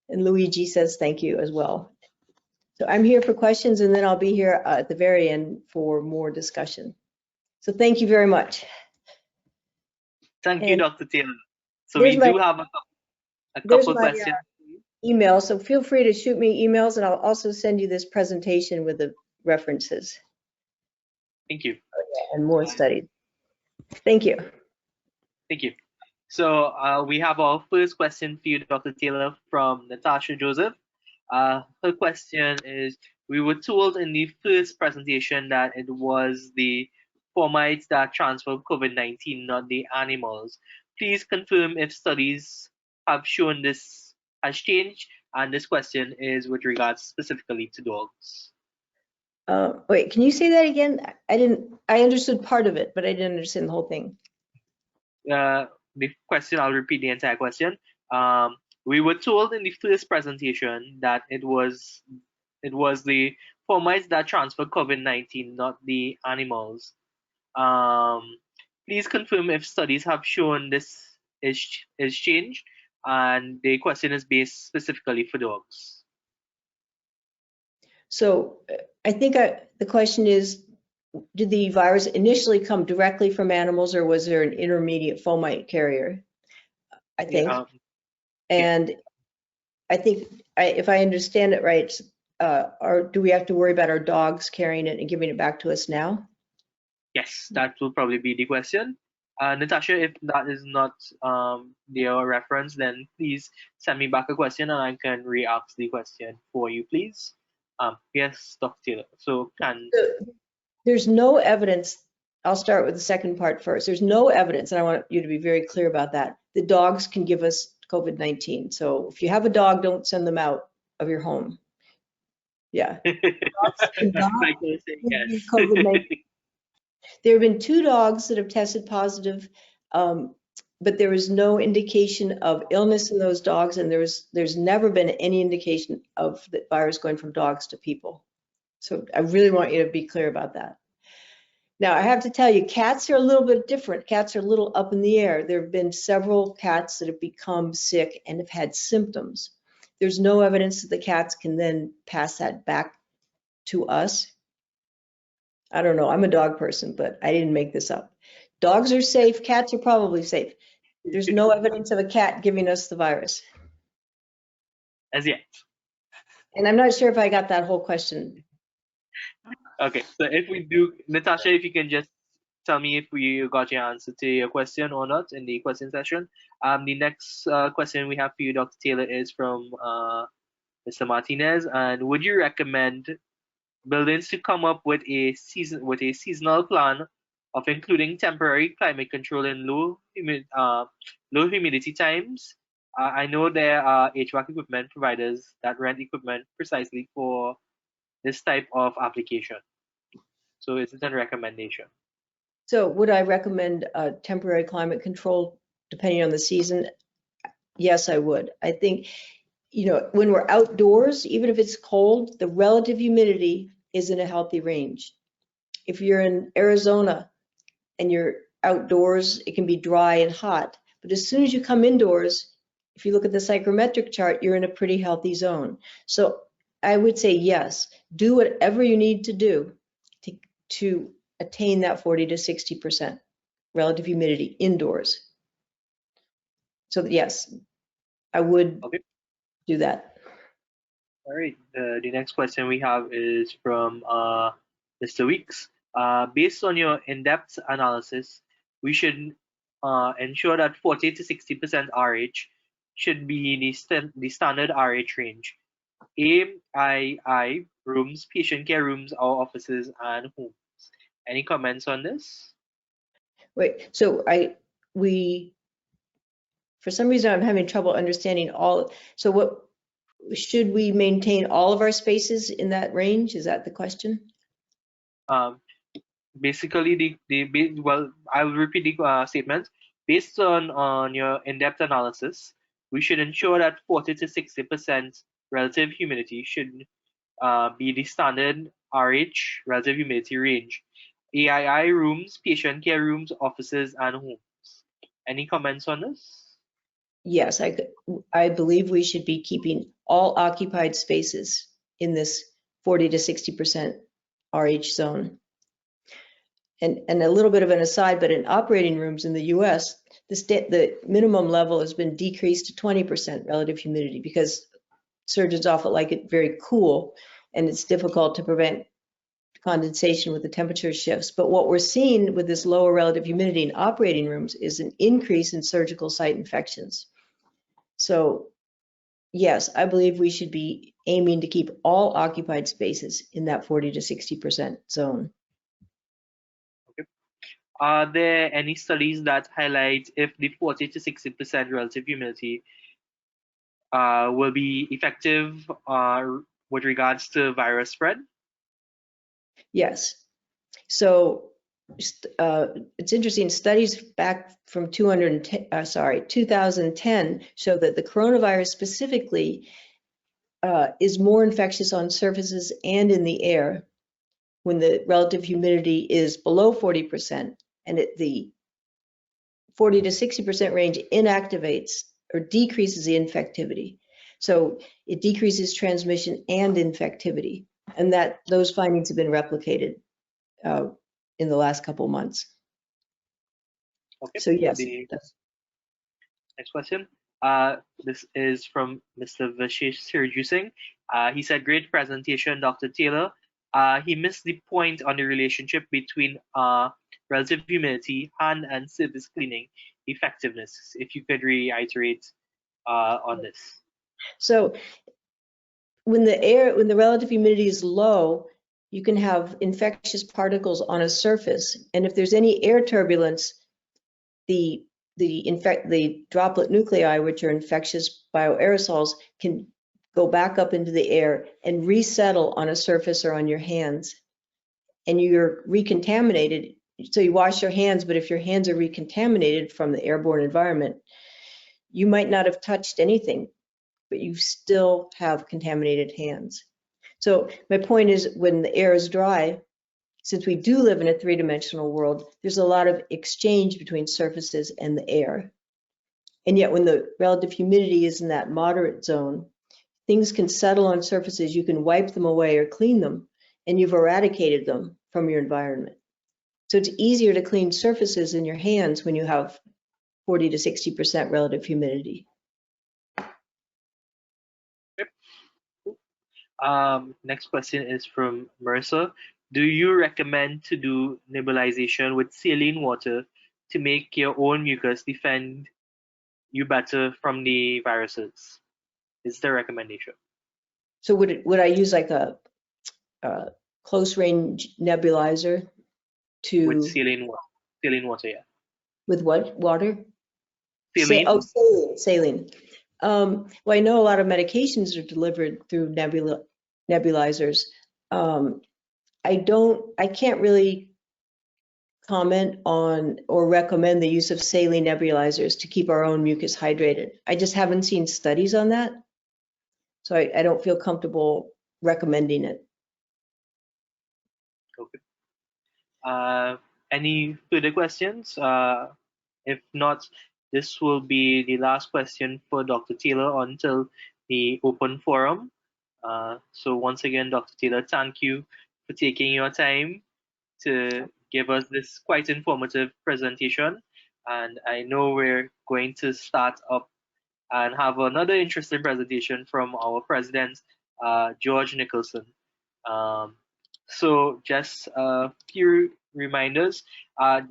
Luigi says thank you as well. So I'm here for questions, and then I'll be here at the very end for more discussion. So thank you very much. Thank you, Dr. Taylor. So we do have a couple questions. Email, so feel free to shoot me emails, and I'll also send you this presentation with the references. Thank you. And more studies. Thank you. Thank you. So we have our first question for you, Dr. Taylor, from Natasha Joseph. Her question is, we were told in the first presentation that it was the formites that transfer COVID-19, not the animals. Please confirm if studies have shown this has changed, and this question is with regards specifically to dogs. Wait, can you say that again? I understood part of it, but I didn't understand the whole thing. The question, I'll repeat the entire question. We were told in the first presentation that it was the formites that transfer COVID-19, not the animals. Please confirm if studies have shown this is changed, and the question is based specifically for dogs. So I think the question is, did the virus initially come directly from animals, or was there an intermediate fomite carrier? I think. And I think, if I understand it right, do we have to worry about our dogs carrying it and giving it back to us now? Yes, that will probably be the question. Natasha, if that is not your reference, then please send me back a question and I can re-ask the question for you, please. Yes, Dr. Taylor. So there's no evidence I'll start with the second part first. There's no evidence, and I want you to be very clear about that. The dogs can give us COVID-19. So if you have a dog, don't send them out of your home. Yeah. Dogs cannot give you COVID-19. There have been 2 dogs that have tested positive, but there is no indication of illness in those dogs, and there's never been any indication of the virus going from dogs to people. So I really want you to be clear about that. Now, I have to tell you, cats are a little bit different. Cats are a little up in the air. There have been several cats that have become sick and have had symptoms. There's no evidence that the cats can then pass that back to us. I don't know. I'm a dog person, but I didn't make this up. Dogs are safe. Cats are probably safe. There's no evidence of a cat giving us the virus. As yet. And I'm not sure if I got that whole question. Okay, so if we do, Natasha, if you can just tell me if we got your answer to your question or not in the question session. The next question we have for you, Dr. Taylor, is from Mr. Martinez. And would you recommend buildings to come up with a seasonal plan of including temporary climate control in low humidity times? I know there are HVAC equipment providers that rent equipment precisely for this type of application. So is it a recommendation? So would I recommend temporary climate control depending on the season? Yes, I would. I think, you know, when we're outdoors, even if it's cold, the relative humidity is in a healthy range. If you're in Arizona and you're outdoors, it can be dry and hot. But as soon as you come indoors, if you look at the psychrometric chart, you're in a pretty healthy zone. So I would say yes, do whatever you need to do to attain that 40 to 60% relative humidity indoors. So yes, I would do that. All right. The next question we have is from Mr. Weeks. Based on your in-depth analysis, we should ensure that 40 to 60% RH should be the standard RH range. AII rooms, patient care rooms, our offices, and homes. Any comments on this? Wait, so for some reason I'm having trouble understanding all. So what, should we maintain all of our spaces in that range? Is that the question? Basically, well, I will repeat the statement. Based on your in-depth analysis, we should ensure that 40 to 60% relative humidity should be the standard RH relative humidity range. AII rooms, patient care rooms, offices, and homes. Any comments on this? Yes, I believe we should be keeping all occupied spaces in this 40 to 60% RH zone. And a little bit of an aside, but in operating rooms in the US, the minimum level has been decreased to 20% relative humidity because surgeons often like it very cool and it's difficult to prevent condensation with the temperature shifts. But what we're seeing with this lower relative humidity in operating rooms is an increase in surgical site infections. So yes, I believe we should be aiming to keep all occupied spaces in that 40 to 60% zone. Okay. Are there any studies that highlight if the 40 to 60% relative humidity will be effective with regards to virus spread? Yes. So it's interesting, studies back from 2010 show that the coronavirus specifically is more infectious on surfaces and in the air when the relative humidity is below 40%, and the 40 to 60% range inactivates or decreases the infectivity. So it decreases transmission and infectivity, and that those findings have been replicated in the last couple of months. Okay. So yes. Next question. This is from Mr. Vishesh Sirjusing. He said, "Great presentation, Dr. Taylor. He missed the point on the relationship between relative humidity, hand and surface cleaning effectiveness. If you could reiterate on this." So when the relative humidity is low, you can have infectious particles on a surface, and if there's any air turbulence, the droplet nuclei, which are infectious bioaerosols, can go back up into the air and resettle on a surface or on your hands, and you're recontaminated. So you wash your hands, but if your hands are recontaminated from the airborne environment, you might not have touched anything, but you still have contaminated hands. So my point is, when the air is dry, since we do live in a three-dimensional world, there's a lot of exchange between surfaces and the air. And yet when the relative humidity is in that moderate zone, things can settle on surfaces, you can wipe them away or clean them, and you've eradicated them from your environment. So it's easier to clean surfaces in your hands when you have 40 to 60% relative humidity. Next question is from Mercer. Do you recommend to do nebulization with saline water to make your own mucus defend you better from the viruses? Is the recommendation? So would I use like a close range nebulizer to With saline water? Saline water, yeah. with what water? Saline. Saline. Well, I know a lot of medications are delivered through nebulizers. I can't really comment on or recommend the use of saline nebulizers to keep our own mucus hydrated. I just haven't seen studies on that, so I don't feel comfortable recommending it. Okay. Any further questions? If not, this will be the last question for Dr. Taylor until the open forum. So once again, Dr. Taylor, thank you for taking your time to give us this quite informative presentation. And I know we're going to start up and have another interesting presentation from our president, George Nicholson. So just a few reminders.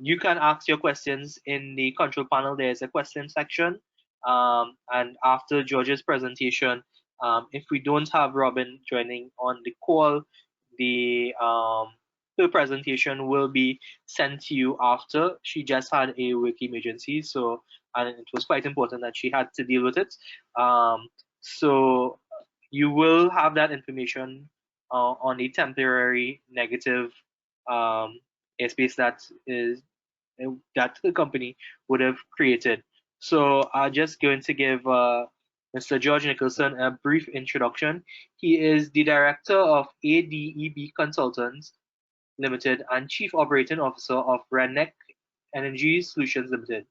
You can ask your questions in the control panel. There's a question section. And after George's presentation, if we don't have Robin joining on the call, the presentation will be sent to you after. She just had a work emergency, so and it was quite important that she had to deal with it. So you will have that information on a temporary negative airspace that the company would have created. So I'm just going to give Mr. George Nicholson a brief introduction. He is the director of ADEB Consultants Limited and Chief Operating Officer of Redneck Energy Solutions Limited.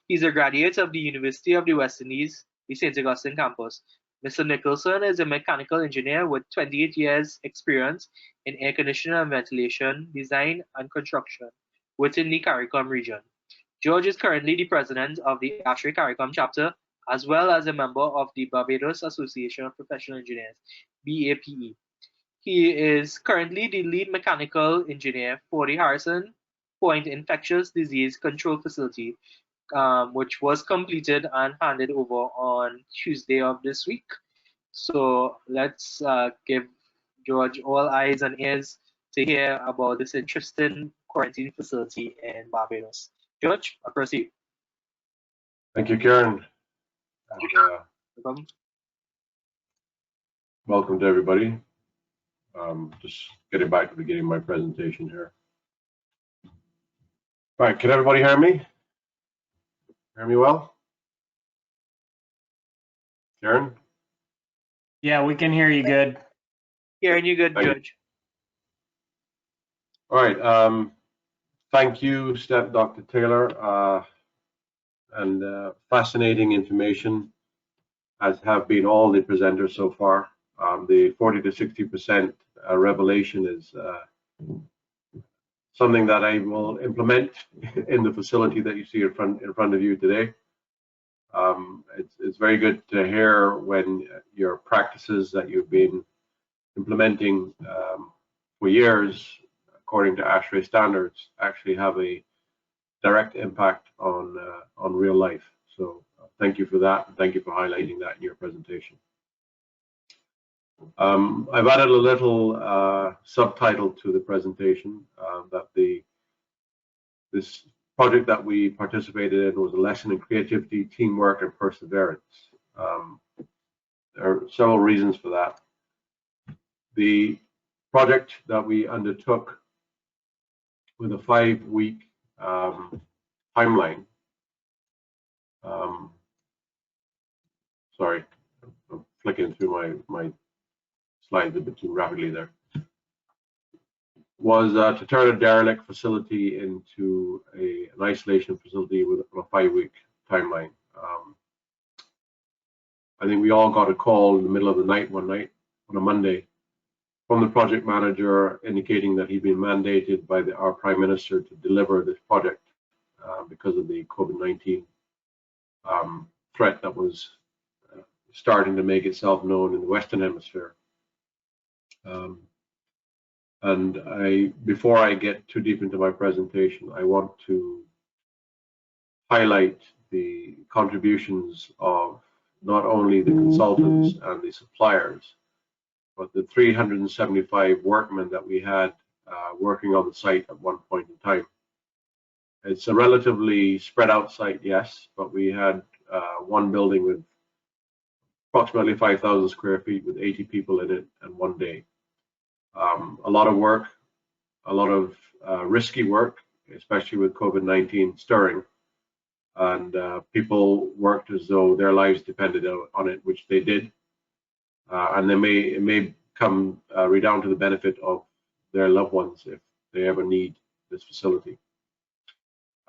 He's a graduate of the University of the West Indies, the St. Augustine campus. Mr. Nicholson is a mechanical engineer with 28 years experience in air conditioning and ventilation, design and construction within the Caricom region. George is currently the president of the ASHRAE Caricom chapter, as well as a member of the Barbados Association of Professional Engineers, BAPE. He is currently the lead mechanical engineer for the Harrison Point Infectious Disease Control Facility, which was completed and handed over on Tuesday of this week. So let's give George all eyes and ears to hear about this interesting quarantine facility in Barbados. George, I'll proceed. Thank you, Karen. And, welcome to everybody. Just getting back to the beginning of my presentation here. All right, can everybody hear me? Hear me well? Karen? Yeah, we can hear you good. Hearing you good, George. All right. Thank you, Dr. Taylor, and fascinating information, as have been all the presenters so far. The 40 to 60% revelation is something that I will implement in the facility that you see in front of you today. It's very good to hear when your practices that you've been implementing for years, according to ASHRAE standards, actually have a direct impact on real life. So thank you for that, and thank you for highlighting that in your presentation. I've added a little subtitle to the presentation that this project that we participated in was a lesson in creativity, teamwork, and perseverance. There are several reasons for that. The project that we undertook with a 5-week timeline. Sorry, I'm flicking through my slides a bit too rapidly there. Was to turn a derelict facility into an isolation facility with a 5-week timeline. I think we all got a call in the middle of the night one night on a Monday from the project manager indicating that he'd been mandated by our Prime Minister to deliver this project because of the COVID-19 threat that was starting to make itself known in the Western Hemisphere. And before I get too deep into my presentation, I want to highlight the contributions of not only the consultants and the suppliers, but the 375 workmen that we had working on the site at one point in time. It's a relatively spread out site, yes, but we had one building with approximately 5,000 square feet with 80 people in it in one day. A lot of work, a lot of risky work, especially with COVID-19 stirring. And people worked as though their lives depended on it, which they did. And it may come redound to the benefit of their loved ones if they ever need this facility.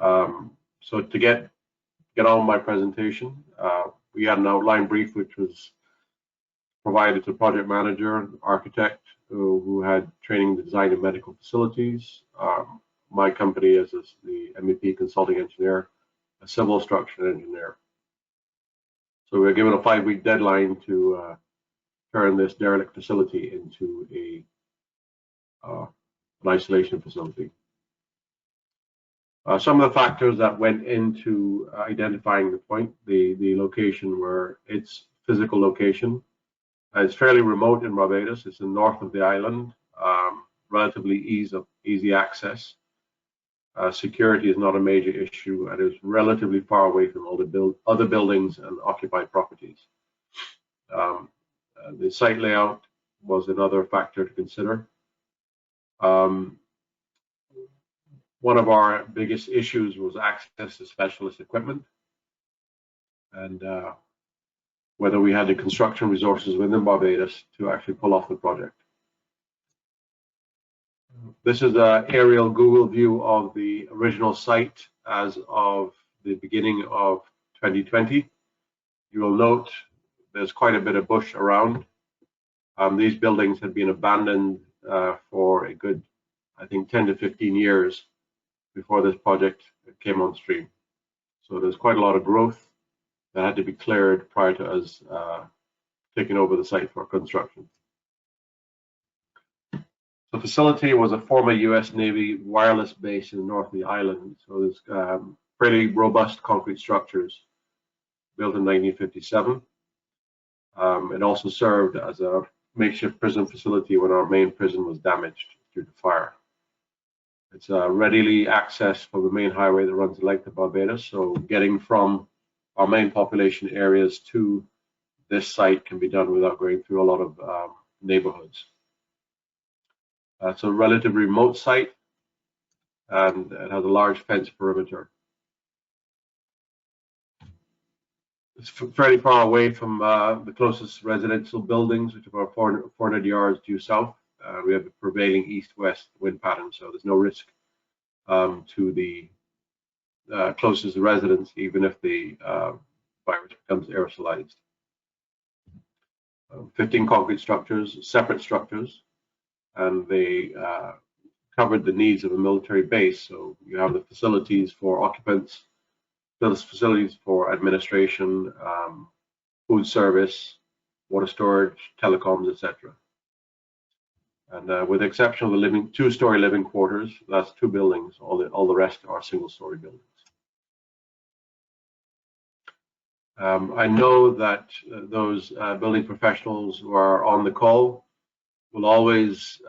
So to get on with my presentation, we had an outline brief which was provided to project manager, architect who had training in design of medical facilities, my company as the MEP consulting engineer, a civil structure engineer. So we were given a 5-week deadline to turn this derelict facility into an isolation facility. Some of the factors that went into identifying the location were its physical location. It's fairly remote in Barbados. It's in the north of the island, relatively easy access. Security is not a major issue and is relatively far away from all the other buildings and occupied properties. The site layout was another factor to consider. One of our biggest issues was access to specialist equipment and whether we had the construction resources within Barbados to actually pull off the project. This is an aerial Google view of the original site as of the beginning of 2020. You will note there's quite a bit of bush around. These buildings had been abandoned for a good, I think, 10 to 15 years before this project came on stream. So there's quite a lot of growth that had to be cleared prior to us taking over the site for construction. The facility was a former US Navy wireless base in the north of the island. So there's pretty robust concrete structures built in 1957. It also served as a makeshift prison facility when our main prison was damaged due to fire. It's readily accessed from the main highway that runs the length of Barbados. So getting from our main population areas to this site can be done without going through a lot of neighborhoods. It's a relatively remote site and it has a large fence perimeter. It's fairly far away from the closest residential buildings, which are about 400 yards due south. We have the prevailing east-west wind pattern, so there's no risk to the closest residents, even if the virus becomes aerosolized. 15 concrete structures, separate structures, and they covered the needs of a military base. So you have the facilities for occupants, those facilities for administration, food service, water storage, telecoms, etc. And with the exception of the 2-story living quarters, that's 2 buildings. All the rest are single-story buildings. I know that those building professionals who are on the call will always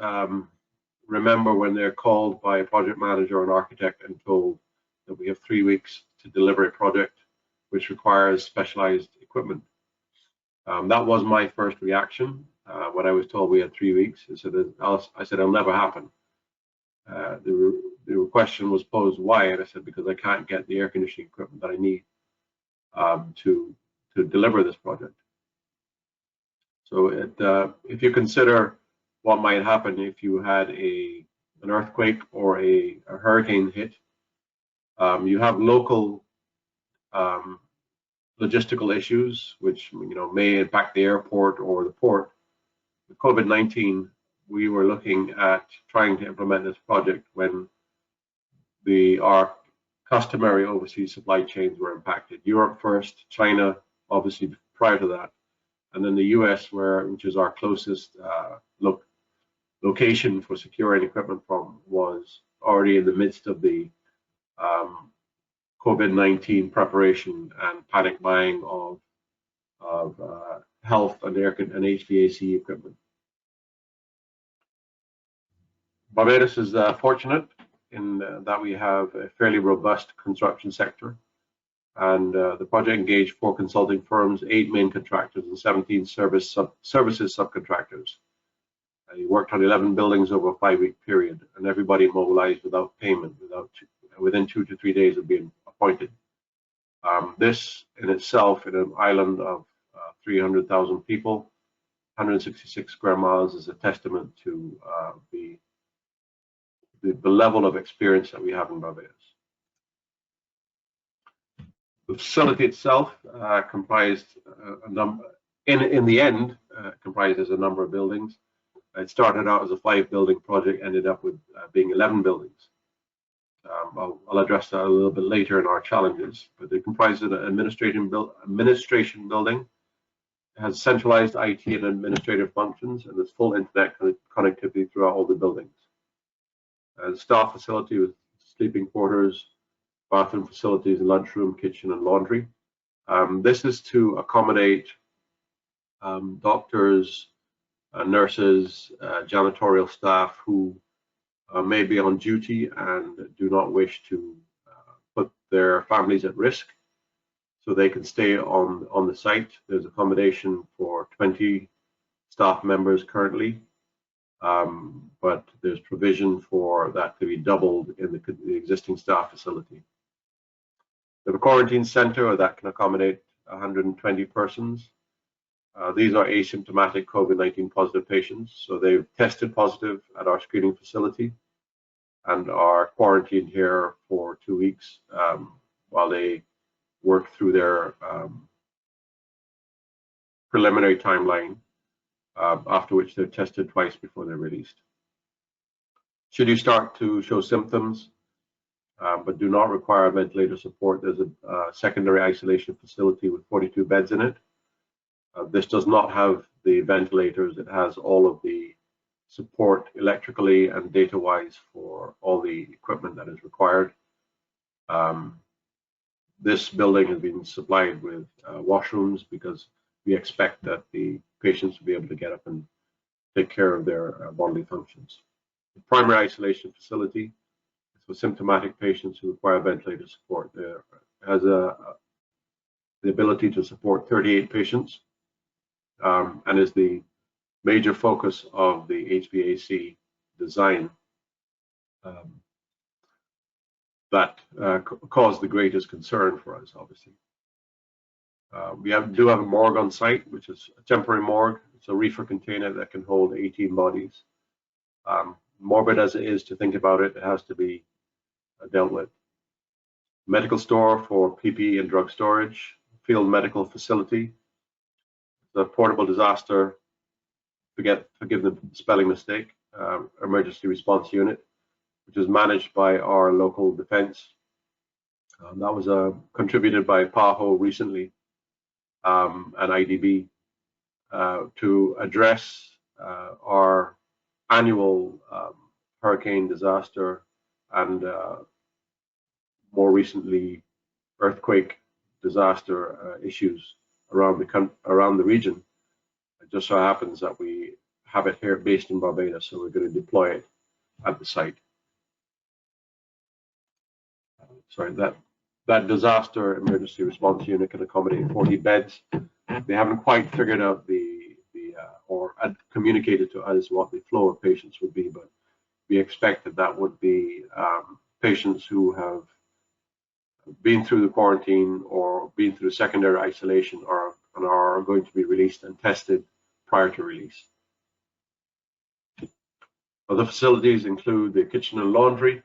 remember when they're called by a project manager or an architect and told that we have 3 weeks to deliver a project which requires specialized equipment. That was my first reaction when I was told we had 3 weeks. I said, it'll never happen. The question was posed why, and I said, because I can't get the air conditioning equipment that I need to deliver this project. So if you consider what might happen if you had an earthquake or a hurricane hit, you have local logistical issues which may impact the airport or the port. With COVID-19, we were looking at trying to implement this project when our customary overseas supply chains were impacted. Europe first, China obviously prior to that, and then the US, which is our closest location for securing equipment from, was already in the midst of the COVID-19 preparation and panic buying of health and HVAC equipment. Barbados is fortunate in that we have a fairly robust construction sector, and the project engaged 4 consulting firms, 8 main contractors, and 17 services subcontractors. He worked on 11 buildings over a 5-week period, and everybody mobilized without payment, within 2 to 3 days of being appointed. This in itself, in an island of 300,000 people, 166 square miles, is a testament to the level of experience that we have in Barbados. The facility itself comprised in the end comprises a number of buildings. It started out as a 5-building project, ended up with being 11 buildings. I'll address that a little bit later in our challenges, but it comprises an administration building. It has centralized IT and administrative functions, and there's full internet connectivity throughout all the buildings. The staff facility with sleeping quarters, bathroom facilities, lunchroom, kitchen, and laundry. This is to accommodate doctors, nurses, janitorial staff who may be on duty and do not wish to put their families at risk, so they can stay on the site. There's accommodation for 20 staff members currently, but there's provision for that to be doubled in the existing staff facility. We have a quarantine center that can accommodate 120 persons. These are asymptomatic COVID-19 positive patients, so they've tested positive at our screening facility and are quarantined here for 2 weeks while they work through their preliminary timeline, after which they're tested twice before they're released. Should you start to show symptoms but do not require ventilator support, there's a secondary isolation facility with 42 beds in it. This does not have the ventilators. It has all of the support electrically and data-wise for all the equipment that is required. This building has been supplied with washrooms because we expect that the patients will be able to get up and take care of their bodily functions. The primary isolation facility is for symptomatic patients who require ventilator support. It has the ability to support 38 patients and is the major focus of the HVAC design that caused the greatest concern for us, obviously. We do have a morgue on site, which is a temporary morgue. It's a reefer container that can hold 18 bodies. Morbid as it is to think about it, it has to be dealt with. Medical store for PPE and drug storage, field medical facility, the portable disaster, forgive the spelling mistake, emergency response unit, which is managed by our local defense. That was contributed by PAHO recently and IDB to address our annual hurricane disaster and more recently earthquake disaster issues around the region. It just so happens that we have it here based in Barbados, so we're going to deploy it at the site. Sorry, that disaster emergency response unit can accommodate 40 beds. They haven't quite figured out or communicated to us what the flow of patients would be, but we expect that would be patients who have been through the quarantine or been through secondary isolation and are going to be released and tested prior to release. Other facilities include the kitchen and laundry.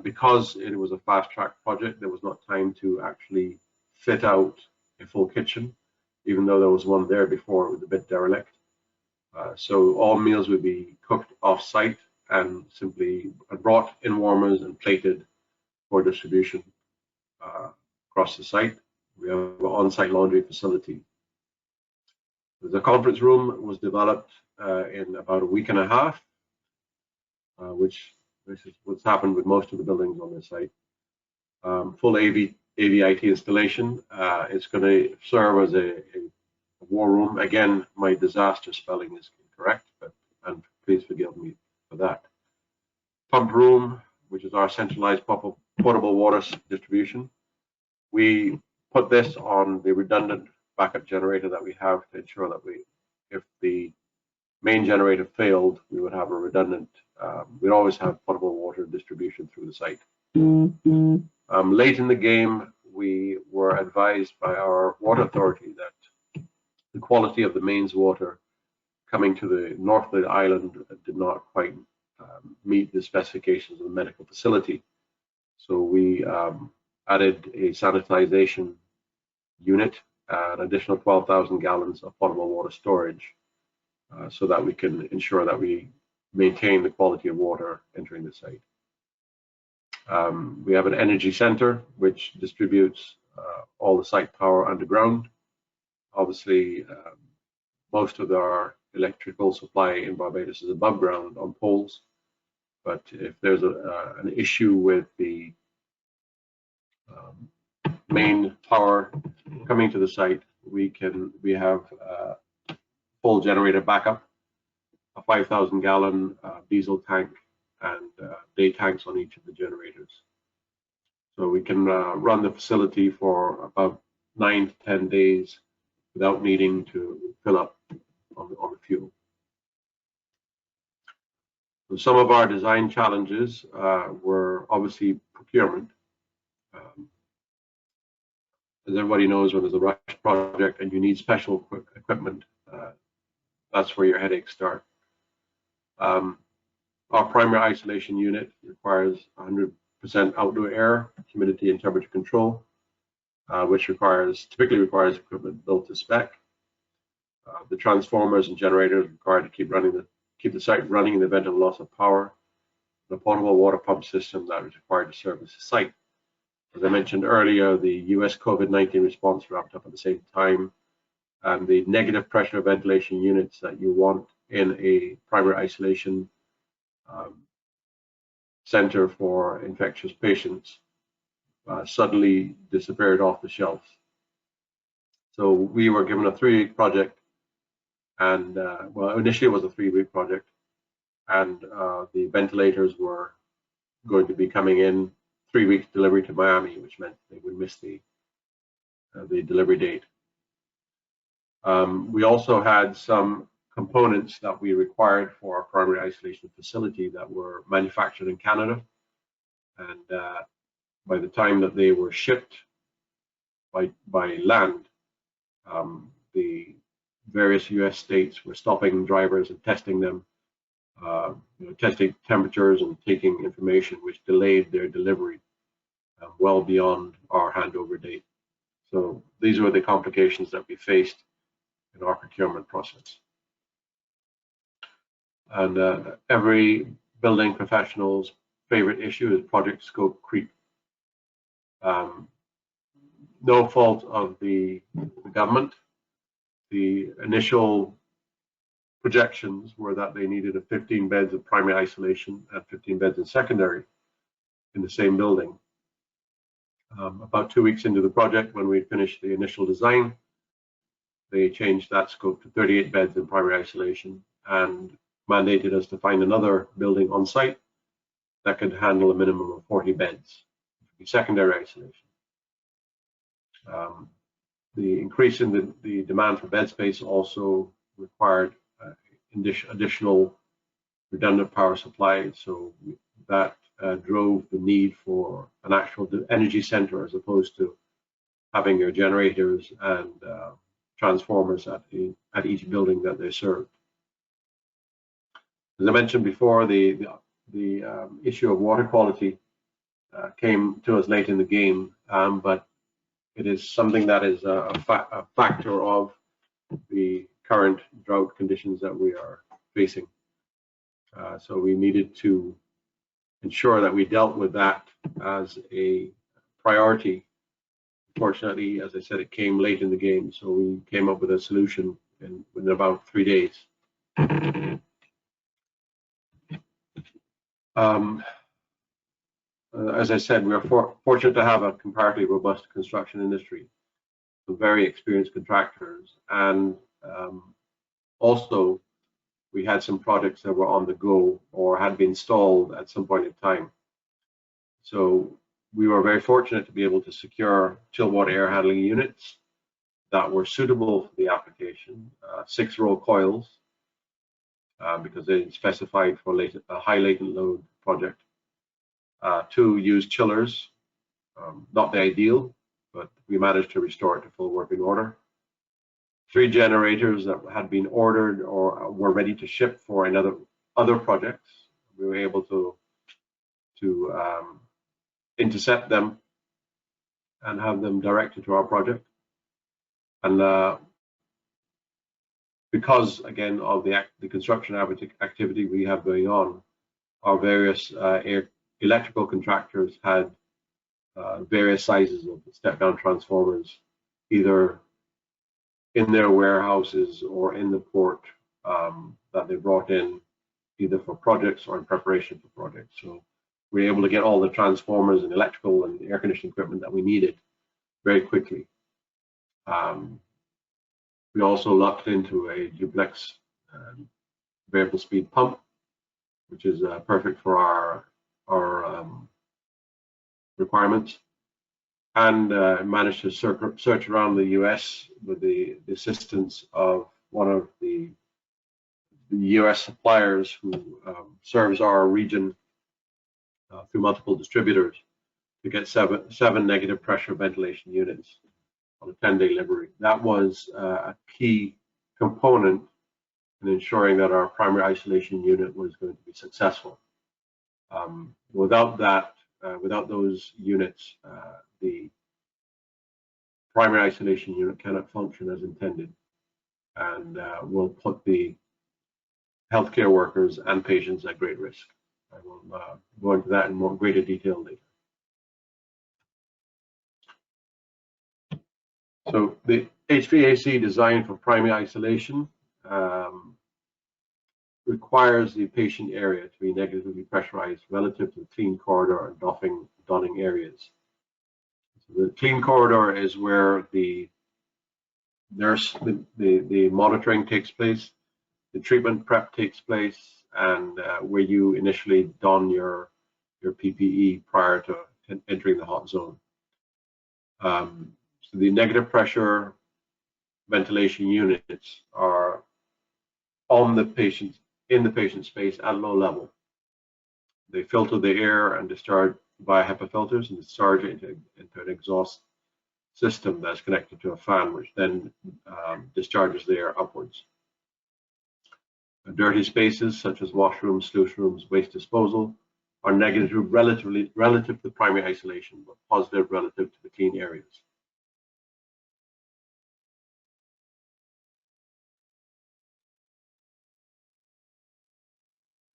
Because it was a fast-track project, there was not time to actually fit out a full kitchen, even though there was one there before. It was a bit derelict. So all meals would be cooked off-site and simply brought in warmers and plated for distribution across the site. We have an on-site laundry facility. The conference room was developed in about a week and a half, which this is what's happened with most of the buildings on this site. Full AVIT installation. It's going to serve as a war room. Again, my disaster spelling is incorrect, and please forgive me for that. Pump room, which is our centralized potable water distribution. We put this on the redundant backup generator that we have to ensure that if the main generator failed, we would have a redundant, we'd always have potable water distribution through the site. Late in the game, we were advised by our water authority that the quality of the mains water coming to the north of the island did not quite meet the specifications of the medical facility. So we added a sanitization unit, an additional 12,000 gallons of potable water storage, so that we can ensure that we maintain the quality of water entering the site. We have an energy center which distributes all the site power underground. Obviously, most of our electrical supply in Barbados is above ground on poles, but if there's an issue with the main power coming to the site, we have full generator backup, a 5,000 gallon diesel tank, and day tanks on each of the generators. So we can run the facility for about 9 to 10 days without needing to fill up on the fuel. So some of our design challenges were obviously procurement. As everybody knows, when there's a rush project and you need special equipment, that's where your headaches start. Our primary isolation unit requires 100% outdoor air, humidity, and temperature control, which typically requires equipment built to spec. The transformers and generators required to keep the site running in the event of loss of power. The portable water pump system that is required to service the site. As I mentioned earlier, the US COVID-19 response wrapped up at the same time, and the negative pressure ventilation units that you want in a primary isolation center for infectious patients suddenly disappeared off the shelves. So we were given a 3-week project, and well, initially it was a 3-week project, and the ventilators were going to be coming in 3 weeks delivery to Miami, which meant they would miss the delivery date. We also had some components that we required for our primary isolation facility that were manufactured in Canada, and by the time that they were shipped by land, the various US states were stopping drivers and testing them, testing temperatures and taking information, which delayed their delivery well beyond our handover date. So these were the complications that we faced in our procurement process. And every building professional's favorite issue is project scope creep. No fault of the government. The initial projections were that they needed 15 beds of primary isolation and 15 beds in secondary in the same building. About 2 weeks into the project, when we finished the initial design, they changed that scope to 38 beds in primary isolation and mandated us to find another building on site that could handle a minimum of 40 beds, secondary isolation. The increase in the demand for bed space also required additional redundant power supply, so that drove the need for an actual energy center as opposed to having your generators and transformers at each building that they served. As I mentioned before, the issue of water quality came to us late in the game, but it is something that is a factor of the current drought conditions that we are facing. So we needed to ensure that we dealt with that as a priority. Fortunately, as I said, it came late in the game, so we came up with a solution within about 3 days. As I said, we are fortunate to have a comparatively robust construction industry with very experienced contractors, and also we had some projects that were on the go or had been stalled at some point in time. So we were very fortunate to be able to secure chilled water air handling units that were suitable for the application, 6-row coils, because they specified for a high latent load project. 2 used chillers, not the ideal, but we managed to restore it to full working order. 3 generators that had been ordered or were ready to ship for other projects. We were able to intercept them and have them directed to our project. And because, again, of the construction activity we have going on, our various electrical contractors had various sizes of step-down transformers, either in their warehouses or in the port that they brought in, either for projects or in preparation for projects. So we were able to get all the transformers and electrical and air conditioning equipment that we needed very quickly. We also locked into a duplex variable speed pump, which is perfect for our requirements, and managed to search around the US with the assistance of one of the US suppliers who serves our region through multiple distributors to get seven negative pressure ventilation units on a 10-day delivery. That was a key component in ensuring that our primary isolation unit was going to be successful. Without those units, the primary isolation unit cannot function as intended, and will put the healthcare workers and patients at great risk. I will go into that in greater detail later. So the HVAC design for primary isolation requires the patient area to be negatively pressurized relative to the clean corridor and donning areas. So the clean corridor is where the monitoring takes place, the treatment prep takes place, and where you initially don your PPE prior to entering the hot zone. So the negative pressure ventilation units are on the patient, in the patient space at low level. They filter the air and discharge via HEPA filters and discharge it into an exhaust system that's connected to a fan, which then discharges the air upwards. Dirty spaces such as washrooms, sluice rooms, waste disposal are negative relative to the primary isolation, but positive relative to the clean areas.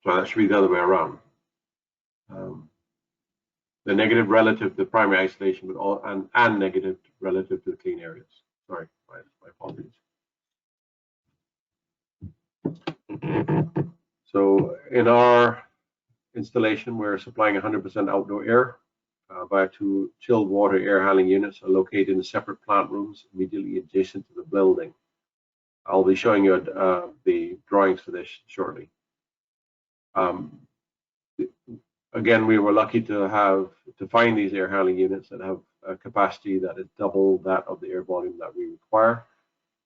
So that should be the other way around. The negative relative to the primary isolation, but and negative relative to the clean areas. Sorry, my apologies. So in our installation, we're supplying 100% outdoor air. via two chilled water air handling units are located in separate plant rooms immediately adjacent to the building. I'll be showing you the drawings for this shortly. Again, we were lucky to find these air handling units that have a capacity that is double that of the air volume that we require,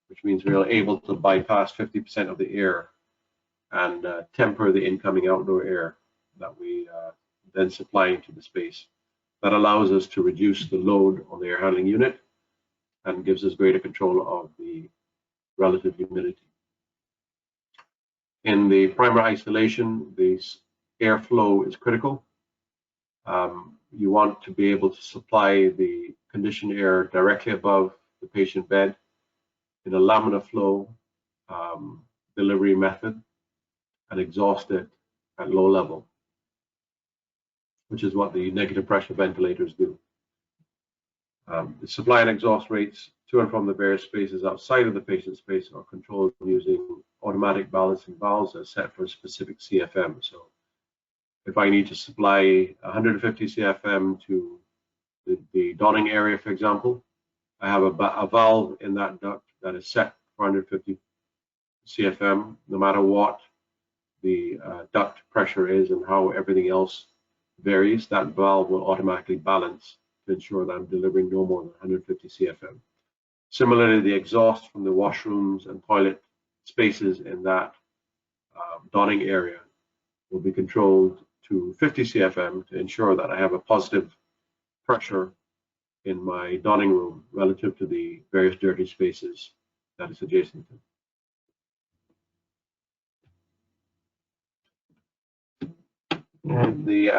which means we are able to bypass 50% of the air and temper the incoming outdoor air that we then supply into the space. That allows us to reduce the load on the air handling unit and gives us greater control of the relative humidity. In the primary isolation, the airflow is critical. You want to be able to supply the conditioned air directly above the patient bed in a laminar flow delivery method and exhaust it at low level, which is what the negative pressure ventilators do. The supply and exhaust rates to and from the various spaces outside of the patient space are controlled using automatic balancing valves that are set for a specific CFM. So if I need to supply 150 CFM to the donning area, for example, I have a valve in that duct that is set for 150 CFM, no matter what the duct pressure is and how everything else varies. That valve will automatically balance to ensure that I'm delivering no more than 150 CFM. Similarly, the exhaust from the washrooms and toilet spaces in that donning area will be controlled to 50 CFM to ensure that I have a positive pressure in my donning room relative to the various dirty spaces that is adjacent to. And the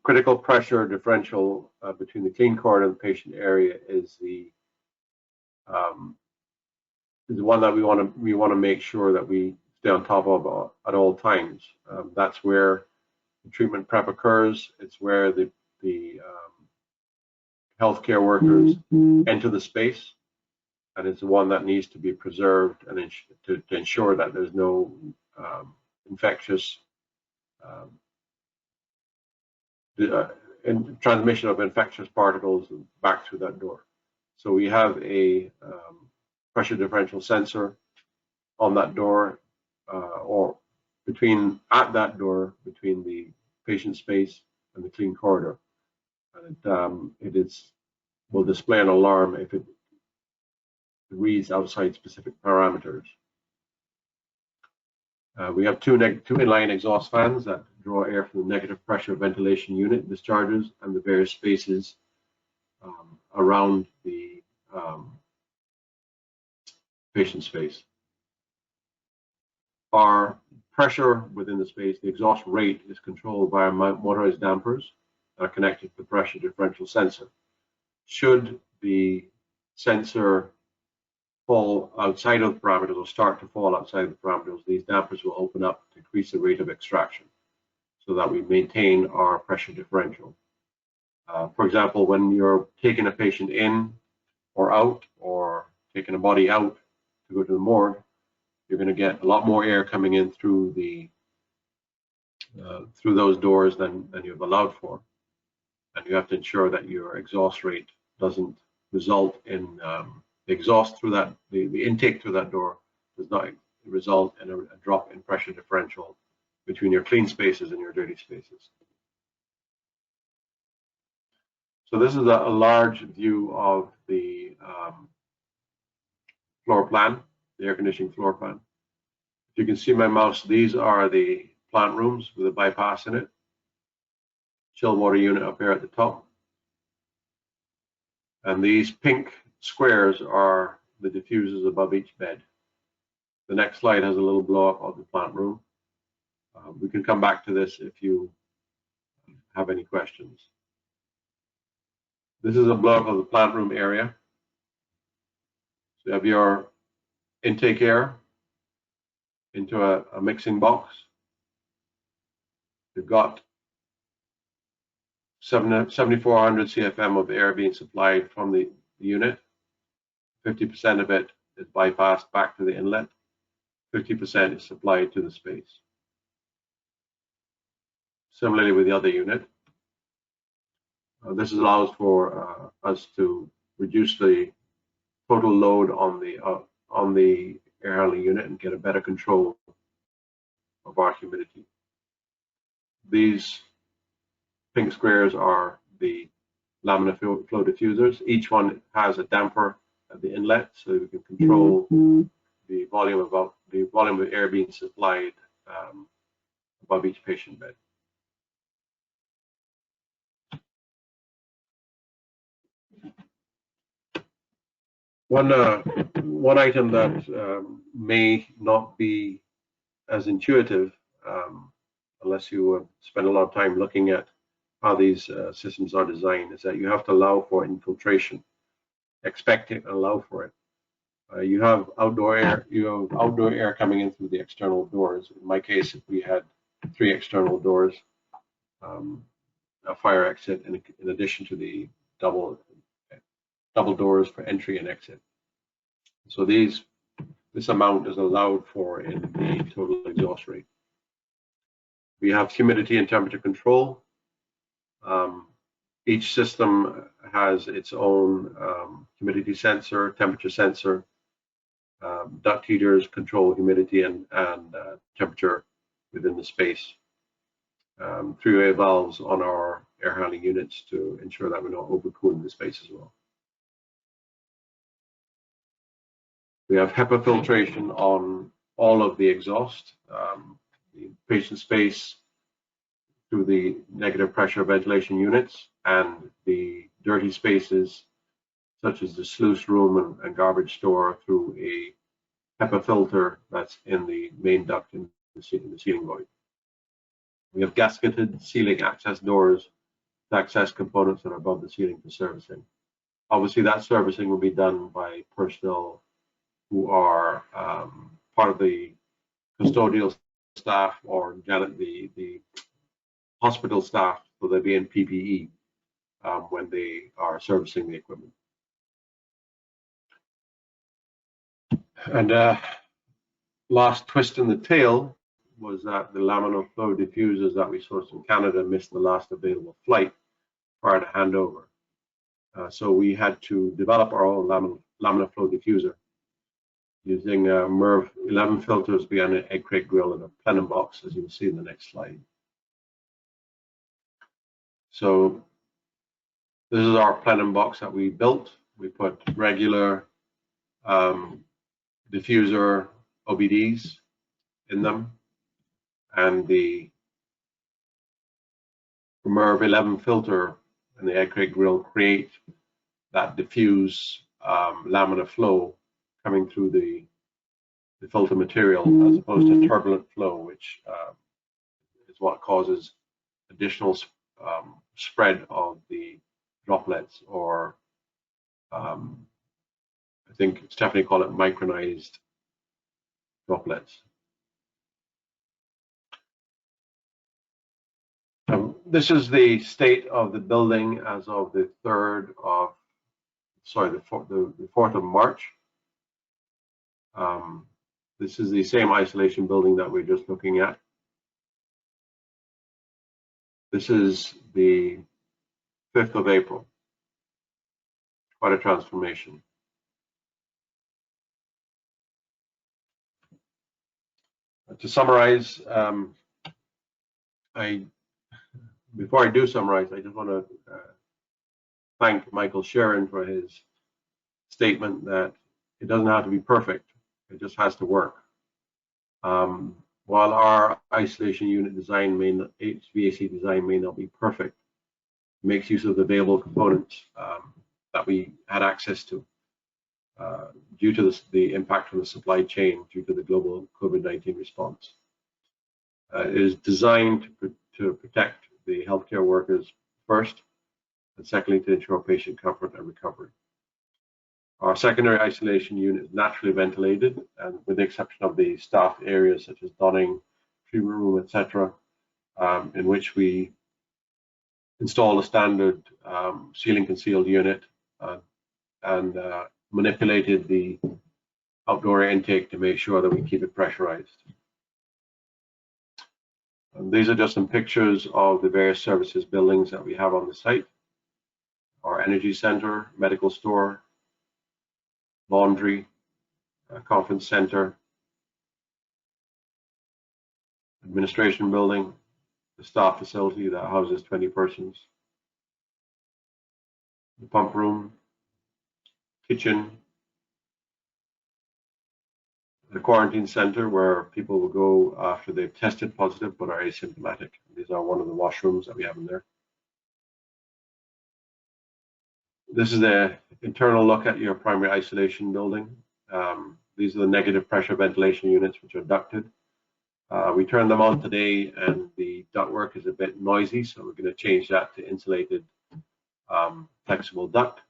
critical pressure differential between the clean corridor and the patient area is the one that we want to make sure that we stay on top of at all times. That's where the treatment prep occurs. It's where the healthcare workers enter the space, and it's the one that needs to be preserved and to ensure that there's no infectious transmission of infectious particles back through that door. So we have a pressure differential sensor on that door, or at that door between the patient space and the clean corridor, and it will display an alarm if it reads outside specific parameters. We have two inline exhaust fans that draw air from the negative pressure ventilation unit discharges and the various spaces around the patient space. Our pressure within the space, the exhaust rate, is controlled by motorized dampers that are connected to the pressure differential sensor. Should the sensor fall outside of the parameters or start to fall outside of the parameters, these dampers will open up to increase the rate of extraction so that we maintain our pressure differential. For example, when you're taking a patient in or out, or taking a body out to go to the morgue, you're going to get a lot more air coming in through those doors than you've allowed for, and you have to ensure that your exhaust rate doesn't result in the exhaust through that the intake through that door does not result in a drop in pressure differential between your clean spaces and your dirty spaces. So this is a large view of the floor plan, the air conditioning floor plan. If you can see my mouse, these are the plant rooms with a bypass in it. Chilled water unit up here at the top. And these pink squares are the diffusers above each bed. The next slide has a little blow up of the plant room. We can come back to this if you have any questions. This is a blow up of the plant room area. So you have your intake air into a mixing box. You've got 7,400 CFM of air being supplied from the unit. 50% of it is bypassed back to the inlet. 50% is supplied to the space. Similarly with the other unit. This allows for us to reduce the total load on the air handling unit and get a better control of our humidity. These pink squares are the laminar flow diffusers. Each one has a damper at the inlet, so we can control the volume of air being supplied above each patient bed. One item that may not be as intuitive unless you spend a lot of time looking at how these systems are designed is that you have to allow for infiltration, expect it and allow for it. You have outdoor air coming in through the external doors. In my case, we had 3 external doors, a fire exit, in addition to the double doors for entry and exit. So this amount is allowed for in the total exhaust rate. We have humidity and temperature control. Each system has its own humidity sensor, temperature sensor. Duct heaters control humidity and temperature within the space. 3-way valves on our air handling units to ensure that we're not overcooling the space as well. We have HEPA filtration on all of the exhaust, the patient space through the negative pressure ventilation units, and the dirty spaces such as the sluice room and garbage store through a HEPA filter that's in the main duct in the ceiling void. We have gasketed ceiling access doors to access components that are above the ceiling for servicing. Obviously, that servicing will be done by personnel who are part of the custodial staff or the hospital staff, so they'll be in PPE when they are servicing the equipment. And last twist in the tail was that the laminar flow diffusers that we sourced from Canada missed the last available flight prior to handover. So we had to develop our own laminar flow diffuser using MERV 11 filters behind an egg crate grill and a plenum box, as you will see in the next slide. So this is our plenum box that we built. We put regular diffuser OBDs in them, and the MERV 11 filter and the egg crate grill create that diffuse laminar flow coming through the filter material, as opposed to turbulent flow, which is what causes additional spread of the droplets, or I think Stephanie called it micronized droplets. This is the state of the building as of the 4th of March. This is the same isolation building that we're just looking at. This is the 5th of April. Quite a transformation. To summarize, before I do summarize, I just want to thank Michael Sharon for his statement that it doesn't have to be perfect, it just has to work. While our isolation unit design HVAC design may not be perfect, it makes use of the available components that we had access to due to the impact on the supply chain due to the global COVID-19 response. It is designed to protect the healthcare workers first, and secondly, to ensure patient comfort and recovery. Our secondary isolation unit is naturally ventilated, and with the exception of the staff areas such as donning, treatment room, etc., in which we install a standard ceiling concealed unit and manipulated the outdoor intake to make sure that we keep it pressurized. And these are just some pictures of the various services buildings that we have on the site. our energy center, medical store, laundry, conference center, administration building, the staff facility that houses 20 persons, the pump room, kitchen, the quarantine center where people will go after they've tested positive but are asymptomatic. These are one of the washrooms that we have in there. This is the internal look at your primary isolation building. These are the negative pressure ventilation units, which are ducted. We turned them on today and the ductwork is a bit noisy, so we're going to change that to insulated flexible duct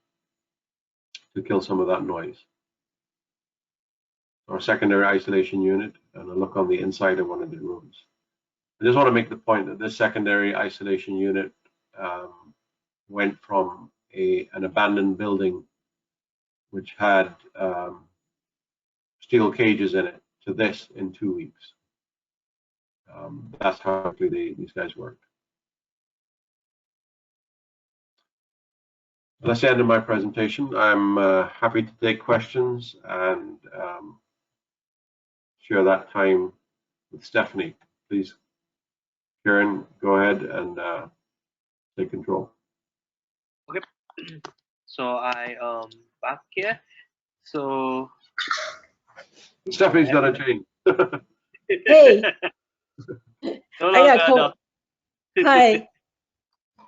to kill some of that noise. Our secondary isolation unit, and a look on the inside of one of the rooms. I just want to make the point that this secondary isolation unit went from an abandoned building which had steel cages in it to this in 2 weeks. That's how quickly these guys work. That's the end of my presentation. I'm happy to take questions and share that time with Stephanie. Please, Karen, go ahead and take control. Okay. So I back here. So Stephanie's got a change. Hey, no I got longer cold. Hi.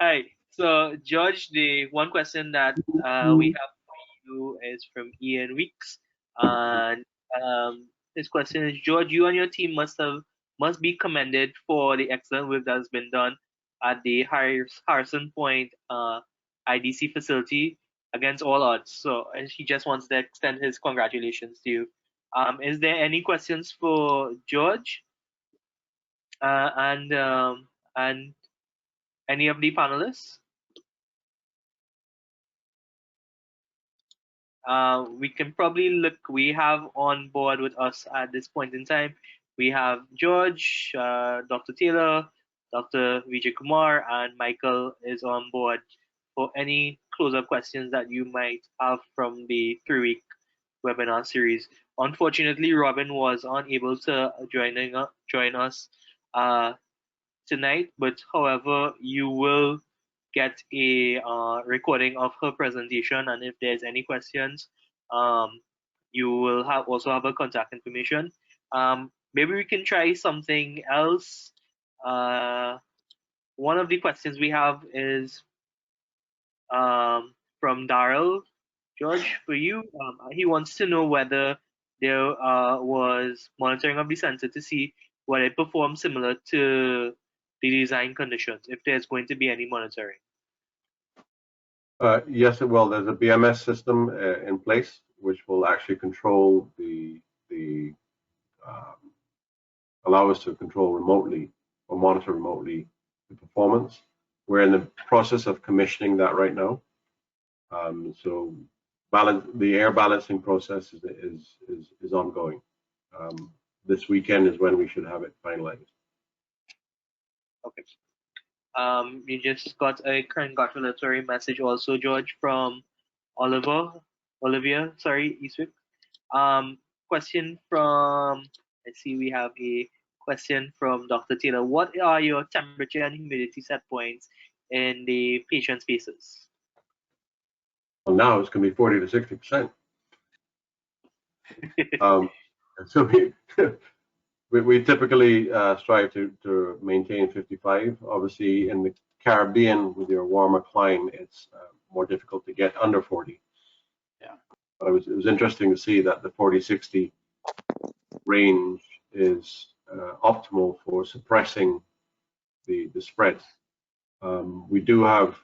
Hi. So George, the one question that we have for you is from Ian Weeks, and his question is: George, you and your team must be commended for the excellent work that has been done at the Harrison Point IDC facility against all odds. So, and he just wants to extend his congratulations to you. Is there any questions for George and any of the panelists? We can probably look. We have on board with us at this point in time. We have George, Dr. Taylor, Dr. Vijay Kumar, and Michael is on board for any closer questions that you might have from the 3-week webinar series. Unfortunately, Robin was unable to join us tonight, but however, you will get a recording of her presentation, and if there's any questions, you will also have her contact information. Maybe we can try something else. One of the questions we have is from Daryl. George, for you, he wants to know whether there was monitoring of the sensor to see whether it performs similar to the design conditions, if there's going to be any monitoring. Yes, it will. There's a BMS system in place which will actually control allow us to control remotely or monitor remotely the performance. We're in the process of commissioning that right now. So the air balancing process is ongoing. This weekend is when we should have it finalized. Okay. You just got a congratulatory message also, George, from Olivia, Eastwick. Question from, let's see, we have a question from Dr. Taylor. What are your temperature and humidity set points in the patient spaces? Well, now it's going to be 40 to 60%. So we typically strive to maintain 55. Obviously, in the Caribbean, with your warmer climate, it's more difficult to get under 40. Yeah. But it was interesting to see that the 40-60 range is optimal for suppressing the spread. We do have,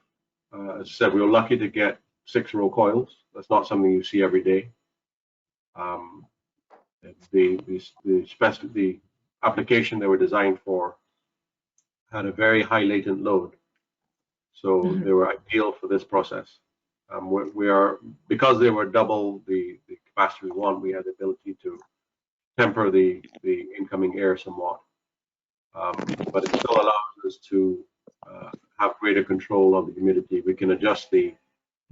as I said, we were lucky to get 6-row coils. That's not something you see every day. The application they were designed for had a very high latent load, so they were ideal for this process. We are, because they were double the capacity we want, we had the ability to temper the incoming air somewhat, but it still allows us to have greater control of the humidity. We can adjust the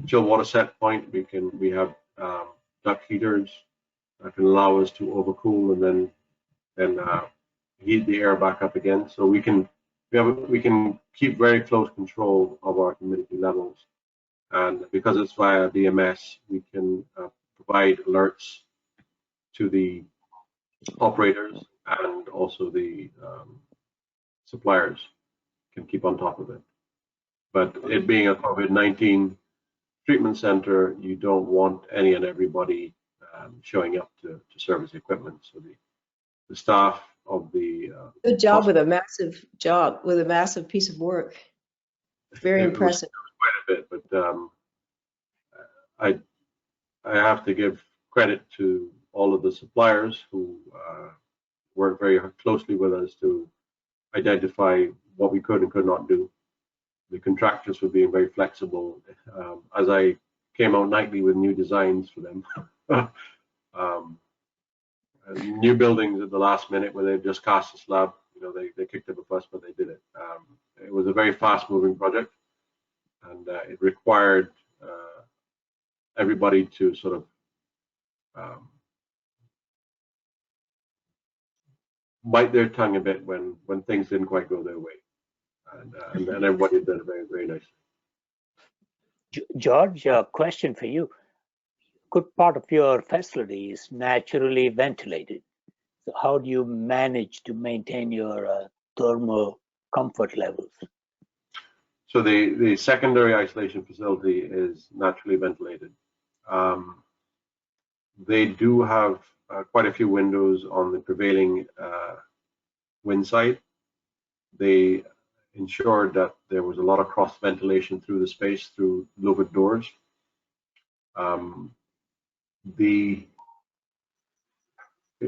chill water set point, we have duct heaters that can allow us to overcool and then heat the air back up again. So we can keep very close control of our humidity levels, and because it's via BMS, we can provide alerts to the operators, and also the suppliers can keep on top of it. But it being a COVID-19 treatment center, you don't want any and everybody showing up to service equipment. So the staff of the good job with a massive piece of work. Very impressive. Quite a bit, but I have to give credit to all of the suppliers who worked very closely with us to identify what we could and could not do. The contractors were being very flexible as I came out nightly with new designs for them. New buildings at the last minute where they just cast a slab, they kicked up a fuss, but they did it. It was a very fast-moving project, and it required everybody to sort of bite their tongue a bit when things didn't quite go their way, and everybody did it very, very nicely. George, a question for you. Good part of your facility is naturally ventilated. So how do you manage to maintain your thermal comfort levels? So the secondary isolation facility is naturally ventilated. They do have quite a few windows on the prevailing wind side. They ensured that there was a lot of cross ventilation through the space through louvered doors.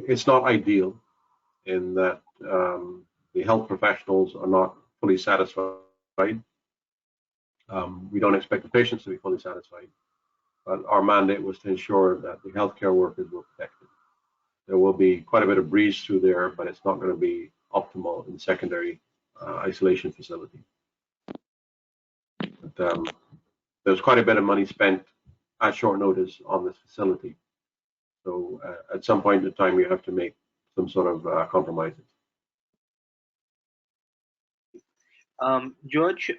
It's not ideal in that the health professionals are not fully satisfied. We don't expect the patients to be fully satisfied, but our mandate was to ensure that the healthcare workers were protected. There will be quite a bit of breeze through there, but it's not going to be optimal in the secondary isolation facility. But, there's quite a bit of money spent at short notice on this facility. So at some point in time, you have to make some sort of compromises. George,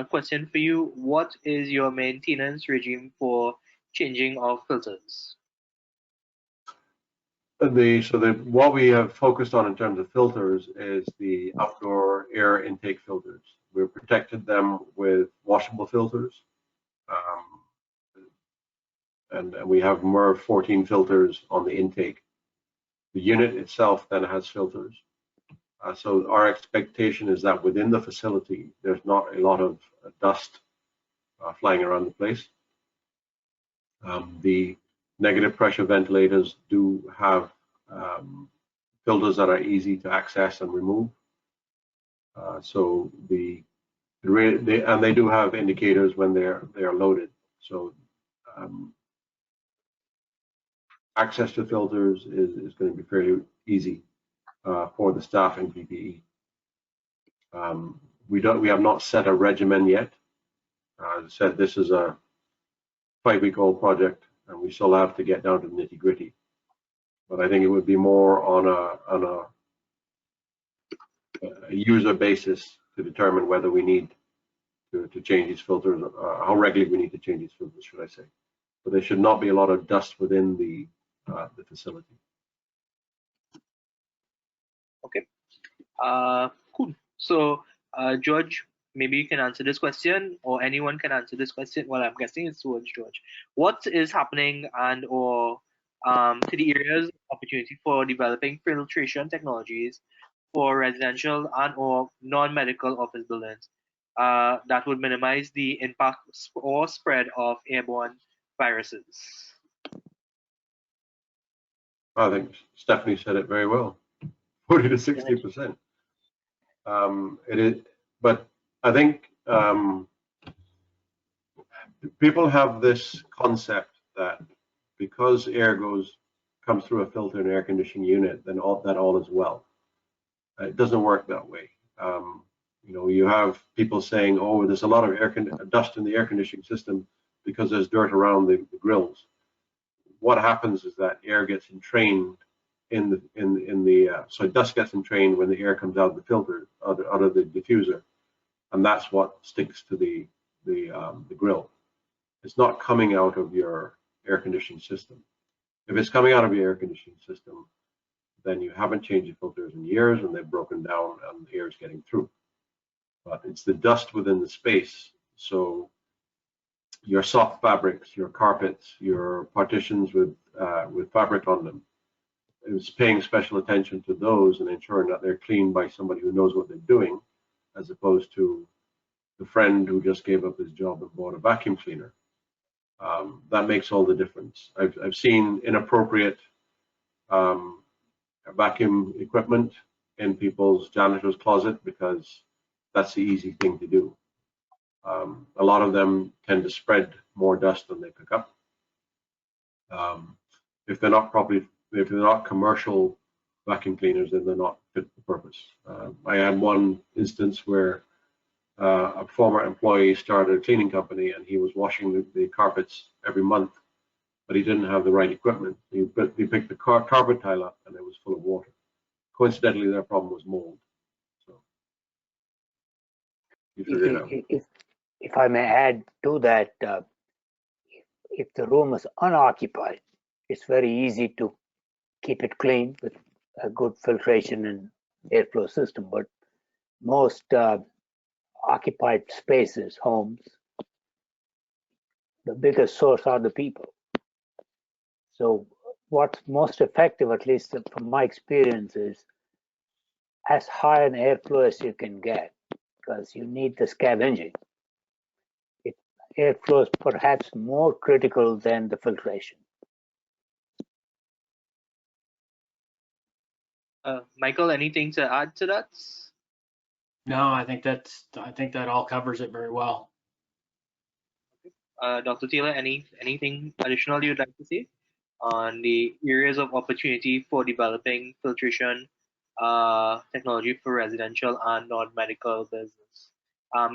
question for you. What is your maintenance regime for changing of filters? What we have focused on in terms of filters is the outdoor air intake filters. We've protected them with washable filters. And we have MERV 14 filters on the intake. The unit itself then has filters. So our expectation is that within the facility, there's not a lot of dust flying around the place. The negative pressure ventilators do have filters that are easy to access and remove. So and they do have indicators when they are loaded. So access to filters is going to be fairly easy for the staff in PPE. We have not set a regimen yet. As I said, this is a 5-week-old project, and we still have to get down to the nitty-gritty. But I think it would be more on a user basis to determine whether we need to change these filters, how regularly we need to change these filters, should I say. But there should not be a lot of dust within the facility. Okay. Cool. So, George, maybe you can answer this question, or anyone can answer this question. Well, I'm guessing it's towards George. What is happening or to the areas of opportunity for developing filtration technologies for residential and or non-medical office buildings that would minimize the impact or spread of airborne viruses? I think Stephanie said it very well. 40 to 60%. It is, but I think people have this concept that because air comes through a filter in an air conditioning unit, then all is well. It doesn't work that way. You have people saying, "Oh, there's a lot of dust in the air conditioning system. because there's dirt around the grills, what happens is that air gets entrained so dust gets entrained when the air comes out of the filter, out of the diffuser, and that's what sticks to the grill. It's not coming out of your air conditioning system. If it's coming out of your air conditioning system, then you haven't changed the filters in years and they've broken down and the air is getting through. But it's the dust within the space. So your soft fabrics, your carpets, your partitions with fabric on them, it's paying special attention to those and ensuring that they're cleaned by somebody who knows what they're doing, as opposed to the friend who just gave up his job and bought a vacuum cleaner. That makes all the difference. I've seen inappropriate vacuum equipment in people's janitor's closet because that's the easy thing to do. A lot of them tend to spread more dust than they pick up. If they're not commercial vacuum cleaners, then they're not fit for purpose. I had one instance where a former employee started a cleaning company and he was washing the carpets every month, but he didn't have the right equipment. He picked the carpet tile up and it was full of water. Coincidentally, their problem was mold. So you figure it out. If I may add to that, if the room is unoccupied, it's very easy to keep it clean with a good filtration and airflow system. But most occupied spaces, homes, the biggest source are the people. So what's most effective, at least from my experience, is as high an airflow as you can get, because you need the scavenging. Airflow is perhaps more critical than the filtration. Michael, anything to add to that? No, I think that all covers it very well. Dr. Taylor, anything additional you'd like to say on the areas of opportunity for developing filtration technology for residential and non-medical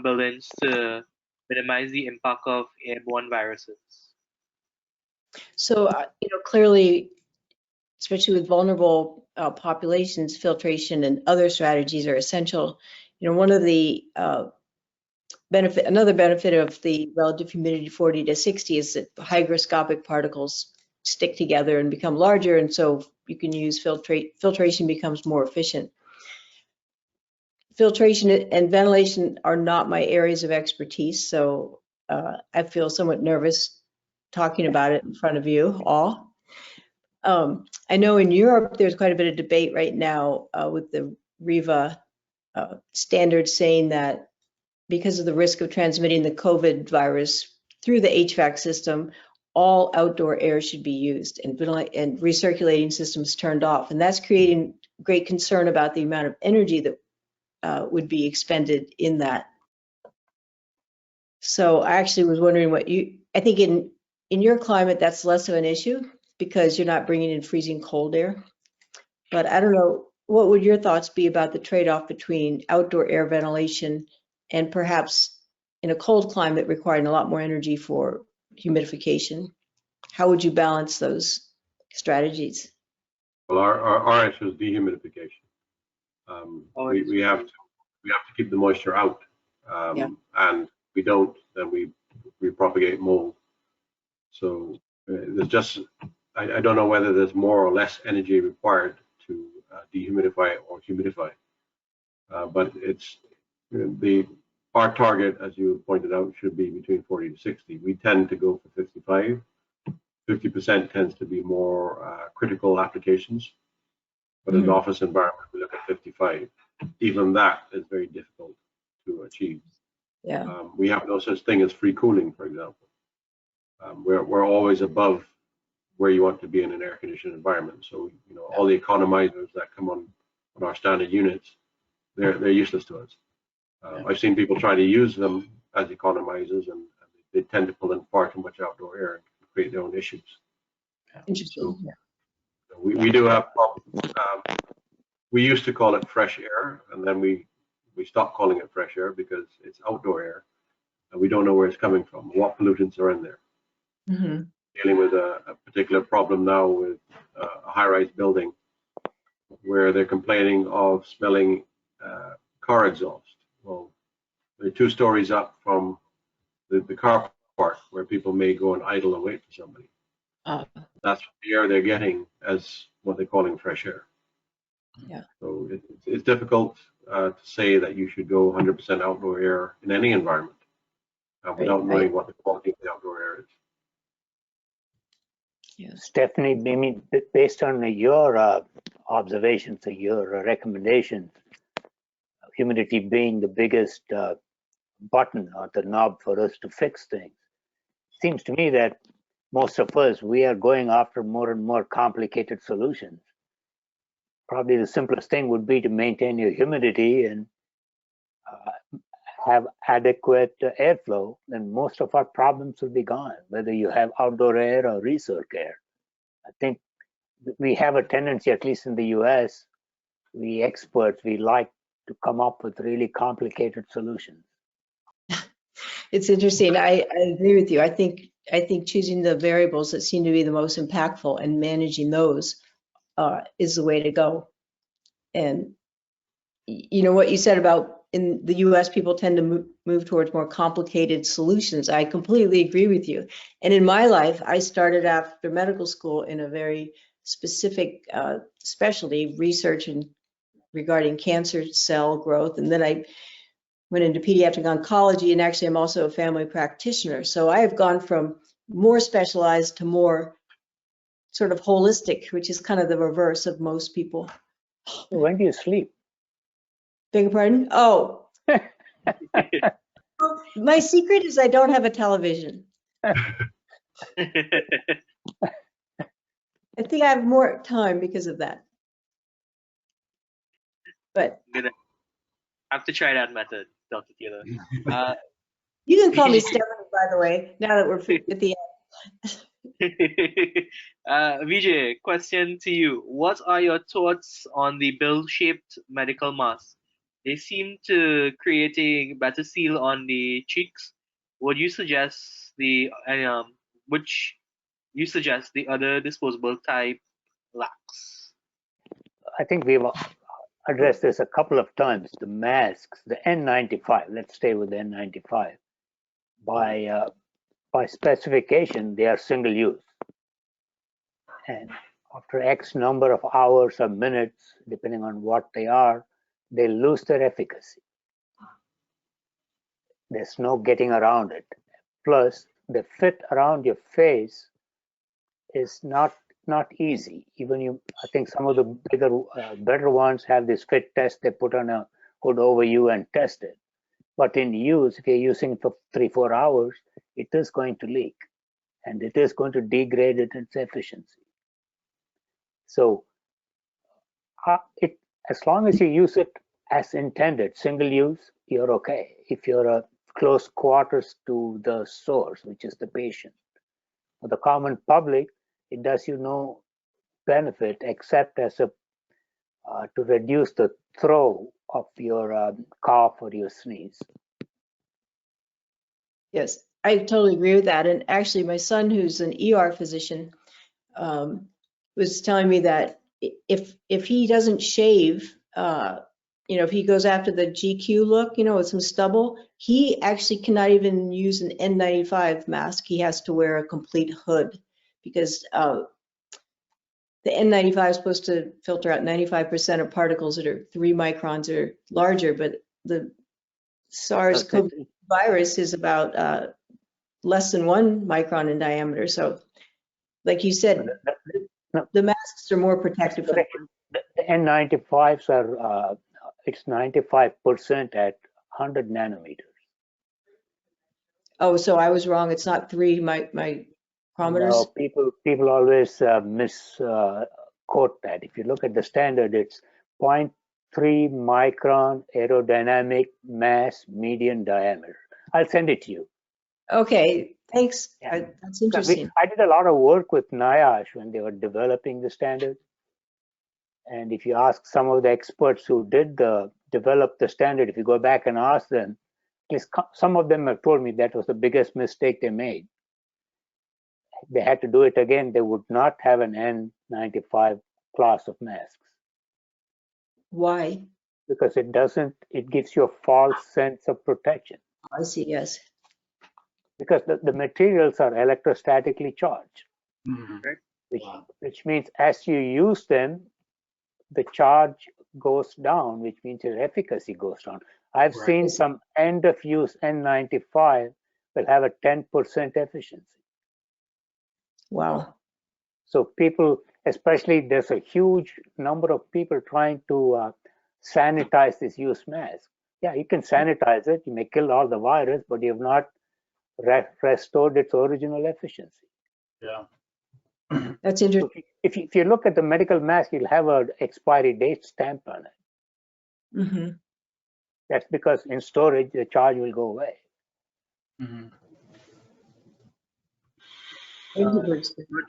buildings to minimize the impact of airborne viruses? So, clearly, especially with vulnerable populations, filtration and other strategies are essential. One of the another benefit of the relative humidity 40 to 60 is that hygroscopic particles stick together and become larger, and so you can use filtration becomes more efficient. Filtration and ventilation are not my areas of expertise, so I feel somewhat nervous talking about it in front of you all. I know in Europe there's quite a bit of debate right now with the REVA standards saying that because of the risk of transmitting the COVID virus through the HVAC system, all outdoor air should be used and recirculating systems turned off. And that's creating great concern about the amount of energy that would be expended in that. So I actually was wondering I think in your climate, that's less of an issue because you're not bringing in freezing cold air. But I don't know, what would your thoughts be about the trade-off between outdoor air ventilation and perhaps in a cold climate requiring a lot more energy for humidification? How would you balance those strategies? Well, our answer is dehumidification. We have to keep the moisture out, and if we don't, then we propagate mold. So there's just I don't know whether there's more or less energy required to dehumidify or humidify, but it's our target, as you pointed out, should be between 40 to 60. We tend to go for 55. 50% tends to be more critical applications, but in the office environment, we look at 55. Even that is very difficult to achieve. Yeah. We have no such thing as free cooling, for example. We're always above where you want to be in an air-conditioned environment. So all the economizers that come on our standard units, they're useless to us. I've seen people try to use them as economizers, and they tend to pull in far too much outdoor air and create their own issues. Interesting. So we do have problems. We used to call it fresh air, and then we stopped calling it fresh air because it's outdoor air. and we don't know where it's coming from, what pollutants are in there. Mm-hmm. Dealing with a particular problem now with a high-rise building where they're complaining of smelling car exhaust. Well, they're 2 stories up from the car park where people may go and idle and wait for somebody. That's the air they're getting as what they're calling fresh air. Yeah. So it's difficult to say that you should go 100% outdoor air in any environment without knowing what the quality of the outdoor air is. Yes. Stephanie, I mean, based on your observations or your recommendations, humidity being the biggest button or the knob for us to fix things, seems to me that most of us, we are going after more and more complicated solutions. Probably the simplest thing would be to maintain your humidity and have adequate airflow, then most of our problems will be gone, whether you have outdoor air or recirc air. I think we have a tendency, at least in the US, we experts, we like to come up with really complicated solutions. It's interesting. I agree with you. I think choosing the variables that seem to be the most impactful and managing those is the way to go. And you know what you said about in the US, people tend to move towards more complicated solutions. I completely agree with you. And in my life, I started after medical school in a very specific specialty, research regarding cancer cell growth. And then I went into pediatric oncology, and actually I'm also a family practitioner. So I have gone from more specialized to more sort of holistic, which is kind of the reverse of most people. When do you sleep? Beg your pardon? Oh. My secret is I don't have a television. I think I have more time because of that. But I'm gonna have to try that method, Dr. Taylor. you can call me Stephanie, by the way, now that we're at the end. Vijay, question to you. What are your thoughts on the bill-shaped medical mask? They seem to create a better seal on the cheeks. Would you suggest the other disposable type lacks? I think we've addressed this a couple of times. The masks, the N95, let's stay with the N95. By specification, they are single use. And after X number of hours or minutes, depending on what they are, they lose their efficacy. There's no getting around it. Plus, the fit around your face is not easy. Even I think some of the better ones have this fit test. They put on a hood over you and test it. But in use, if you're using it for 3-4 hours, it is going to leak, and it is going to degrade its efficiency. So, as long as you use it as intended, single use, you're okay. If you're close quarters to the source, which is the patient. For the common public, it does you no benefit except as to reduce the throw of your cough or your sneeze. Yes, I totally agree with that. And actually, my son, who's an ER physician, was telling me that if he doesn't shave, if he goes after the GQ look, with some stubble, he actually cannot even use an N95 mask. He has to wear a complete hood because the N95 is supposed to filter out 95% of particles that are 3 microns or larger, but the SARS virus is about less than 1 micron in diameter. So, like you said, the masks are more protective. The N95s are, it's 95% at 100 nanometers. Oh, so I was wrong. It's not 3 micrometers. No, people always misquote that. If you look at the standard, it's 0.3 micron aerodynamic mass median diameter. I'll send it to you. Okay, thanks. Yeah. That's interesting. I did a lot of work with NIOSH when they were developing the standard. And if you ask some of the experts who did develop the standard, if you go back and ask them, least some of them have told me that was the biggest mistake they made. If they had to do it again, they would not have an N95 class of masks. Why? Because it gives you a false sense of protection. I see, yes. Because the materials are electrostatically charged, Mhm. which means as you use them, the charge goes down, which means your efficacy goes down. I've Right. seen some end of use N95 will have a 10% efficiency. Wow. So people, especially there's a huge number of people trying to sanitize this used mask. Yeah, you can sanitize it, you may kill all the virus, but you have not restored its original efficiency. Yeah. That's interesting. So if you look at the medical mask, you'll have an expiry date stamp on it. Mm-hmm. That's because in storage, the charge will go away. Mhm. Thank you for explaining.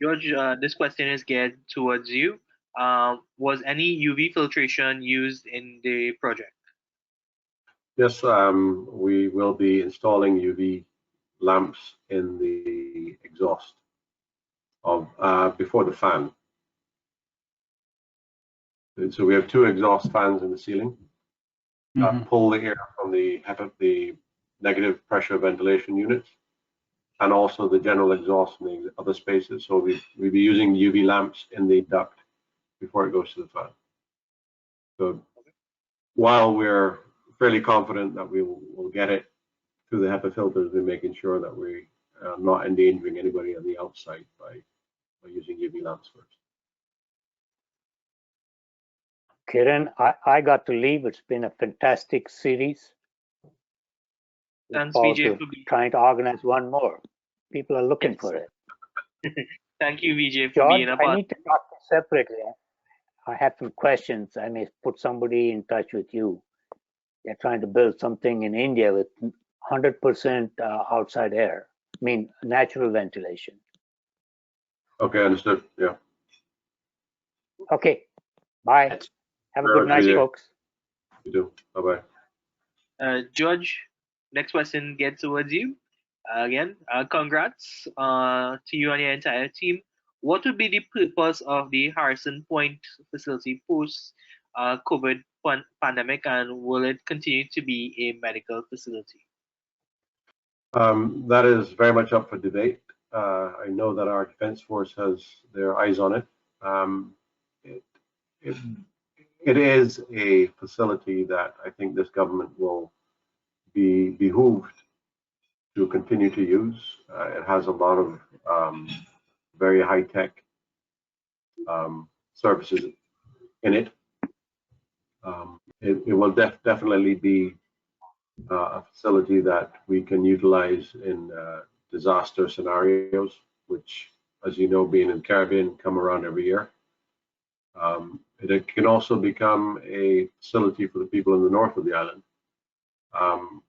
George, this question is geared towards you. Was any UV filtration used in the project? Yes, we will be installing UV lamps in the exhaust of before the fan. And so we have 2 exhaust fans in the ceiling that Mhm. pull the air from the negative pressure ventilation units, and also the general exhaust in the other spaces. So we'll be using UV lamps in the duct before it goes to the fan. So while we're fairly confident that we'll get it through the HEPA filters, we're making sure that we are not endangering anybody on the outside by using UV lamps first. Kiran, I got to leave. It's been a fantastic series. Look Thanks, forward VJ, to for being. trying to organize one more. People are looking for it. Thank you, VJ, for George, being a I part. need to talk to you separately. I have some questions. I may put somebody in touch with you. They're trying to build something in India with 100% outside air. I mean, natural ventilation. Okay, understood. Yeah. Okay, bye. Have a good night, VJ. folks. You do. Bye-bye. George, next question gets towards you. Again, congrats to you and your entire team. What would be the purpose of the Harrison Point facility post COVID pandemic, and will it continue to be a medical facility? That is very much up for debate. I know that our Defense Force has their eyes on it. It is a facility that I think this government will be behooved to continue to use. It has a lot of very high-tech services in it. It will definitely be a facility that we can utilize in disaster scenarios, which, as you know, being in the Caribbean, come around every year. It can also become a facility for the people in the north of the island,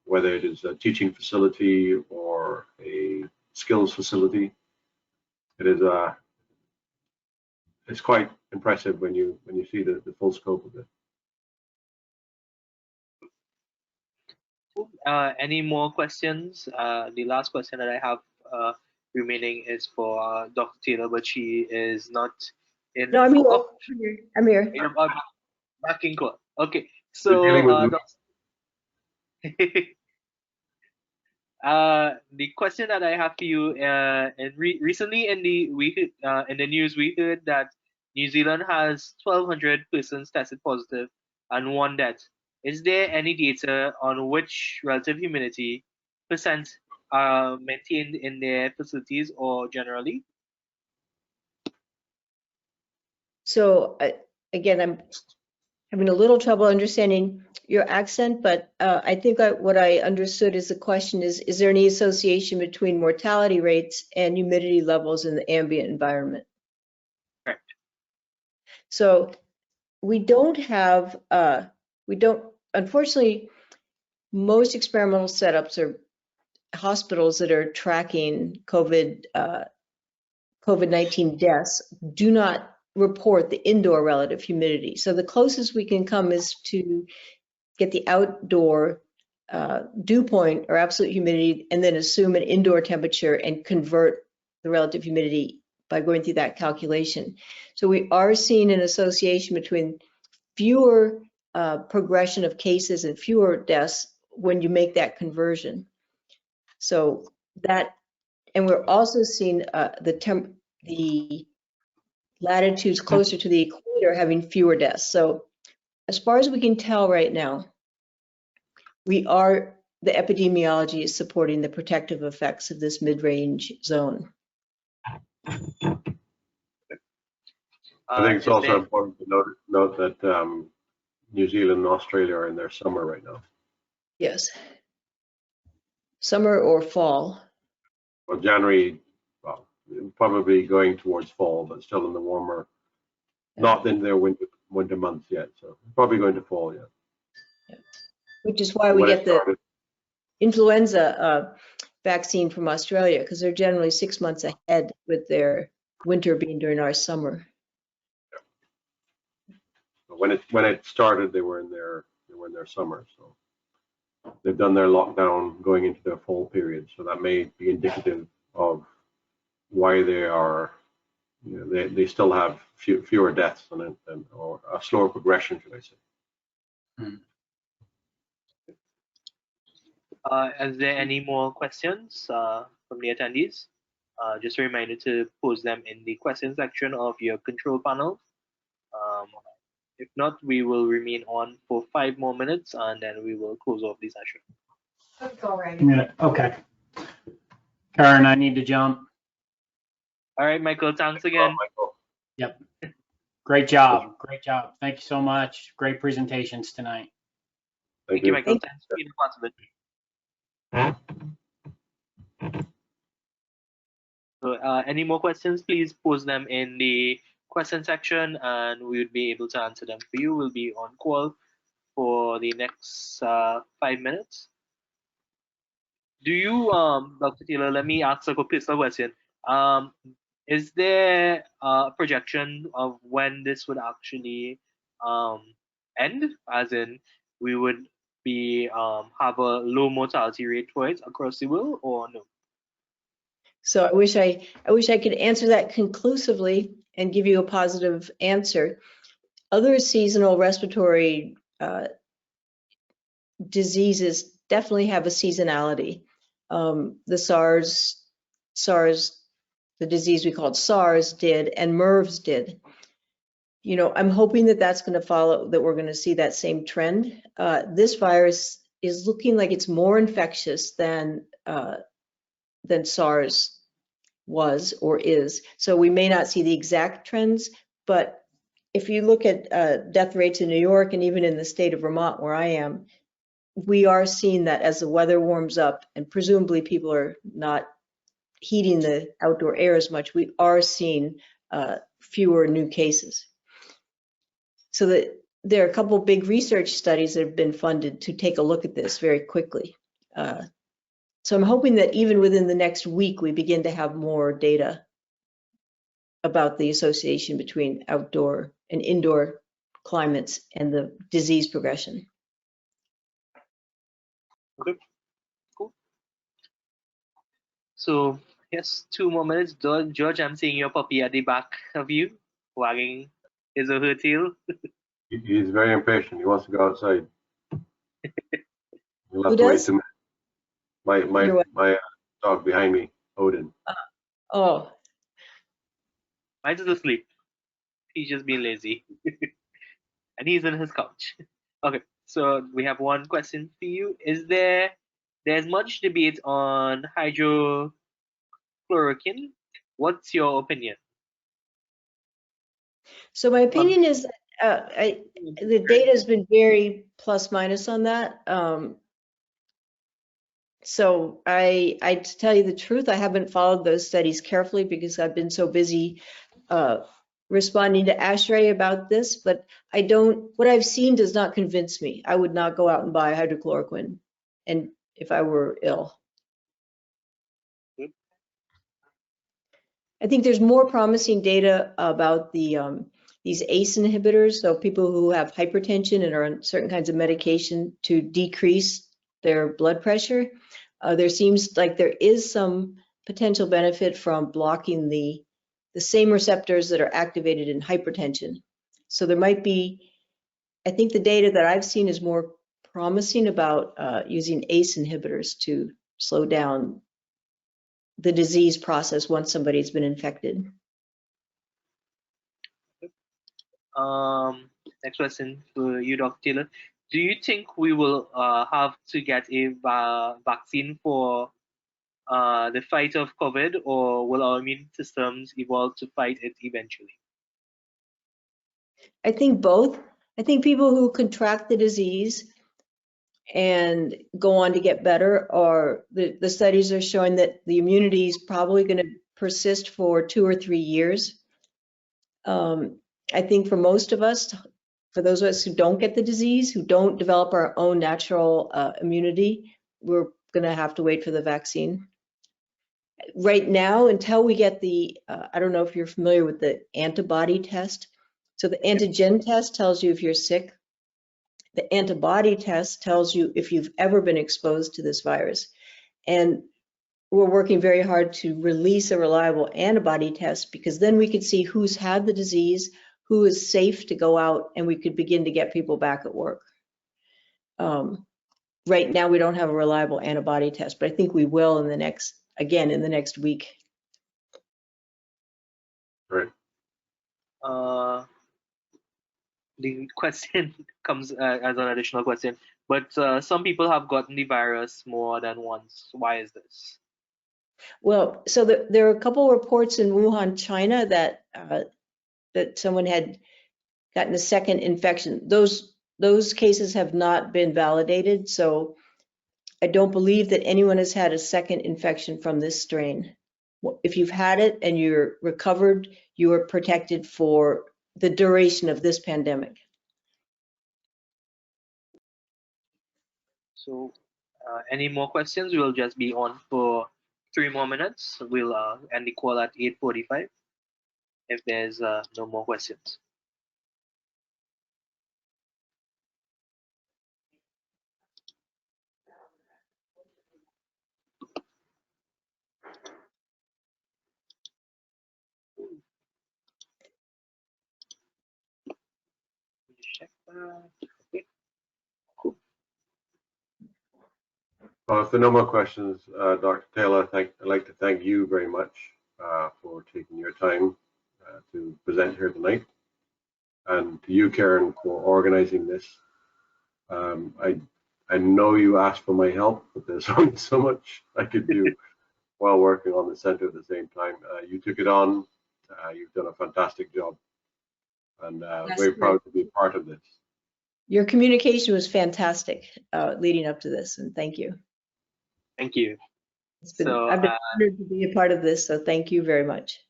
whether it is a teaching facility or a skills facility. It's quite impressive when you see the full scope of it. Any more questions? The last question that I have remaining is for Dr. Taylor, but she is not in. No, I'm here. Oh, I'm here. you're back in court. Okay, We're dealing so with the question that I have for you, and recently in the news, we heard that New Zealand has 1,200 persons tested positive and 1 death. Is there any data on which relative humidity percent are maintained in their facilities or generally? So again, I'm having a little trouble understanding your accent, but I think what I understood is the question is there any association between mortality rates and humidity levels in the ambient environment? Correct. So we don't have, unfortunately, most experimental setups are hospitals that are tracking COVID-19 deaths do not report the indoor relative humidity. So the closest we can come is to get the outdoor dew point or absolute humidity and then assume an indoor temperature and convert the relative humidity by going through that calculation. So we are seeing an association between fewer progression of cases and fewer deaths when you make that conversion. So that, and we're also seeing the latitudes closer to the equator having fewer deaths. So as far as we can tell right now, the epidemiology is supporting the protective effects of this mid-range zone. I think it's also important to note that New Zealand and Australia are in their summer right now. Yes. Summer or fall. Well, January, well, probably going towards fall, but still in the warmer, not in their winter months yet. So probably going to fall yet. Yeah. Which is why we get the influenza vaccine from Australia, because they're generally 6 months ahead with their winter being during our summer. When it started, they were in their summer, so they've done their lockdown going into their fall period. So that may be indicative of why they are, you know, they still have fewer deaths or a slower progression, should I say? Is there any more questions from the attendees? Just a reminder to post them in the question section of your control panel. If not, we will remain on for 5 more minutes and then we will close off the session. Yeah, okay. Karen, I need to jump. All right, Michael, thanks again. Michael. Yep. Great job. Great job. Thank you so much. Great presentations tonight. Thank you, Michael. Thanks for being a part of it. So, any more questions, please post them in the question section and we would be able to answer them for you. We'll be on call for the next 5 minutes. Do you, Dr. Taylor, let me ask a personal question. Is there a projection of when this would actually end, as in we would be have a low mortality rate for it across the world, or no? So I wish I could answer that conclusively and give you a positive answer. Other seasonal respiratory diseases definitely have a seasonality. The SARS, the disease we called SARS did, and MERVs did. You know, I'm hoping that that's going to follow, that we're going to see that same trend. This virus is looking like it's more infectious than SARS was or is. So we may not see the exact trends, but if you look at death rates in New York and even in the state of Vermont where I am, we are seeing that as the weather warms up and presumably people are not heating the outdoor air as much, we are seeing fewer new cases. So that there are a couple of big research studies that have been funded to take a look at this very quickly. So I'm hoping that even within the next week, we begin to have more data about the association between outdoor and indoor climates and the disease progression. Okay, cool. So yes, 2 more minutes. George, I'm seeing your puppy at the back of you, wagging his or her tail. He's very impatient. He wants to go outside. You'll have Who to wait does? 2 minutes. My dog behind me, Odin. Oh, Mine's asleep. He's just being lazy. And he's in his couch. Okay, so we have one question for you. There's much debate on hydrochloroquine. What's your opinion? so my opinion is the data has been very plus minus on that. So to tell you the truth, I haven't followed those studies carefully because I've been so busy responding to ASHRAE about this, but what I've seen does not convince me. I would not go out and buy hydrochloroquine and if I were ill. I think there's more promising data about these ACE inhibitors, so people who have hypertension and are on certain kinds of medication to decrease their blood pressure. There seems like there is some potential benefit from blocking the same receptors that are activated in hypertension. So there might be, I think the data that I've seen is more promising about using ACE inhibitors to slow down the disease process once somebody's been infected. Next question for you, Dr. Taylor. Do you think we will have to get a vaccine for the fight of COVID, or will our immune systems evolve to fight it eventually? I think both. I think people who contract the disease and go on to get better, or the studies are showing that the immunity is probably going to persist for 2 or 3 years. I think for most of us, for those of us who don't get the disease, who don't develop our own natural immunity, we're going to have to wait for the vaccine. Right now, until we get the, I don't know if you're familiar with the antibody test. So the antigen test tells you if you're sick. The antibody test tells you if you've ever been exposed to this virus. And we're working very hard to release a reliable antibody test, because then we could see who's had the disease, who is safe to go out, and we could begin to get people back at work. Right now, we don't have a reliable antibody test, but I think we will in the next week. Right. The question comes as an additional question, but some people have gotten the virus more than once. Why is this? Well, so there are a couple reports in Wuhan, China, that someone had gotten a second infection. Those cases have not been validated, so I don't believe that anyone has had a second infection from this strain. If you've had it and you're recovered, you are protected for the duration of this pandemic. So, any more questions? We'll just be on for 3 more minutes. We'll end the call at 8:45 if there's no more questions. Check that. Okay. Cool. Well, if there are no more questions, Dr. Taylor, I'd like to thank you very much for taking your time to present here tonight, and to you, Karen, for organizing this. I know you asked for my help, but there's only so much I could do while working on the center at the same time. You took it on. You've done a fantastic job, and very proud to be a part of this. Your communication was fantastic leading up to this, and thank you. Thank you. I've been honored to be a part of this, so thank you very much.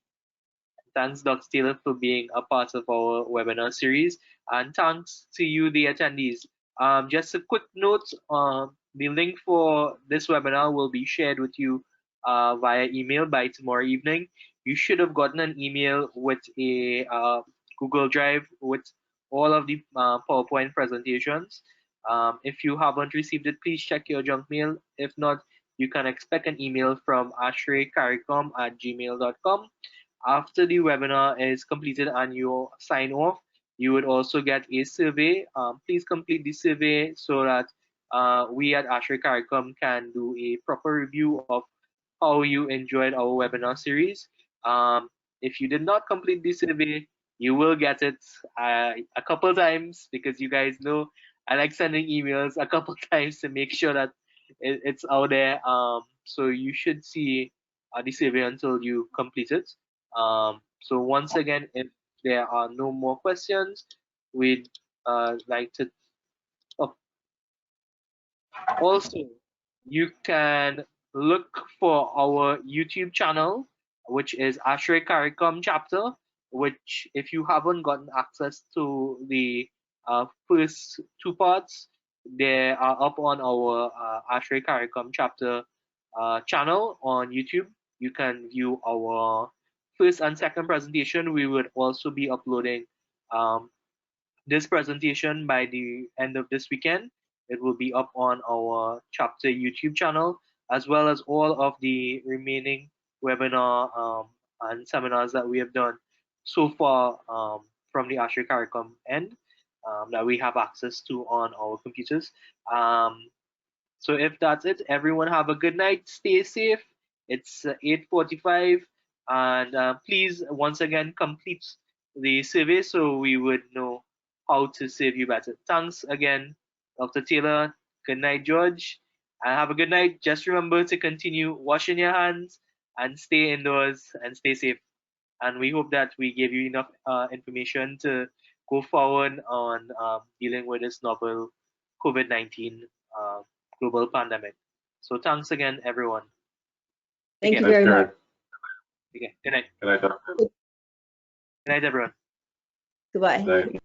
Thanks, Dr. Taylor, for being a part of our webinar series, and thanks to you, the attendees. Just a quick note, the link for this webinar will be shared with you via email by tomorrow evening. You should have gotten an email with a Google Drive with all of the PowerPoint presentations. If you haven't received it, please check your junk mail. If not, you can expect an email from ashraecaricom@gmail.com. After the webinar is completed and you sign off, you would also get a survey. Please complete the survey so that we at ASHRAE Caricom can do a proper review of how you enjoyed our webinar series. If you did not complete the survey, you will get it a couple times, because you guys know I like sending emails a couple times to make sure that it's out there. So you should see the survey until you complete it. So once again, if there are no more questions, we'd like to also, you can look for our YouTube channel, which is ASHRAE Caricom Chapter, which if you haven't gotten access to the first 2 parts, they are up on our ASHRAE Caricom Chapter channel on YouTube. You can view our first and second presentation. We would also be uploading this presentation by the end of this weekend. It will be up on our chapter YouTube channel, as well as all of the remaining webinar and seminars that we have done so far from the ASHRAE Caricom end that we have access to on our computers. So if that's it, everyone have a good night. Stay safe. It's 8:45, and please once again complete the survey so we would know how to serve you better. Thanks again, Dr. Taylor. Good night, George. And have a good night. Just remember to continue washing your hands and stay indoors and stay safe. And we hope that we gave you enough information to go forward on dealing with this novel COVID-19 global pandemic. So thanks again, everyone. Thank you Thanks, very Karen. much. Okay, good night. Good night, Doctor. Good night, everyone. Goodbye. Good night.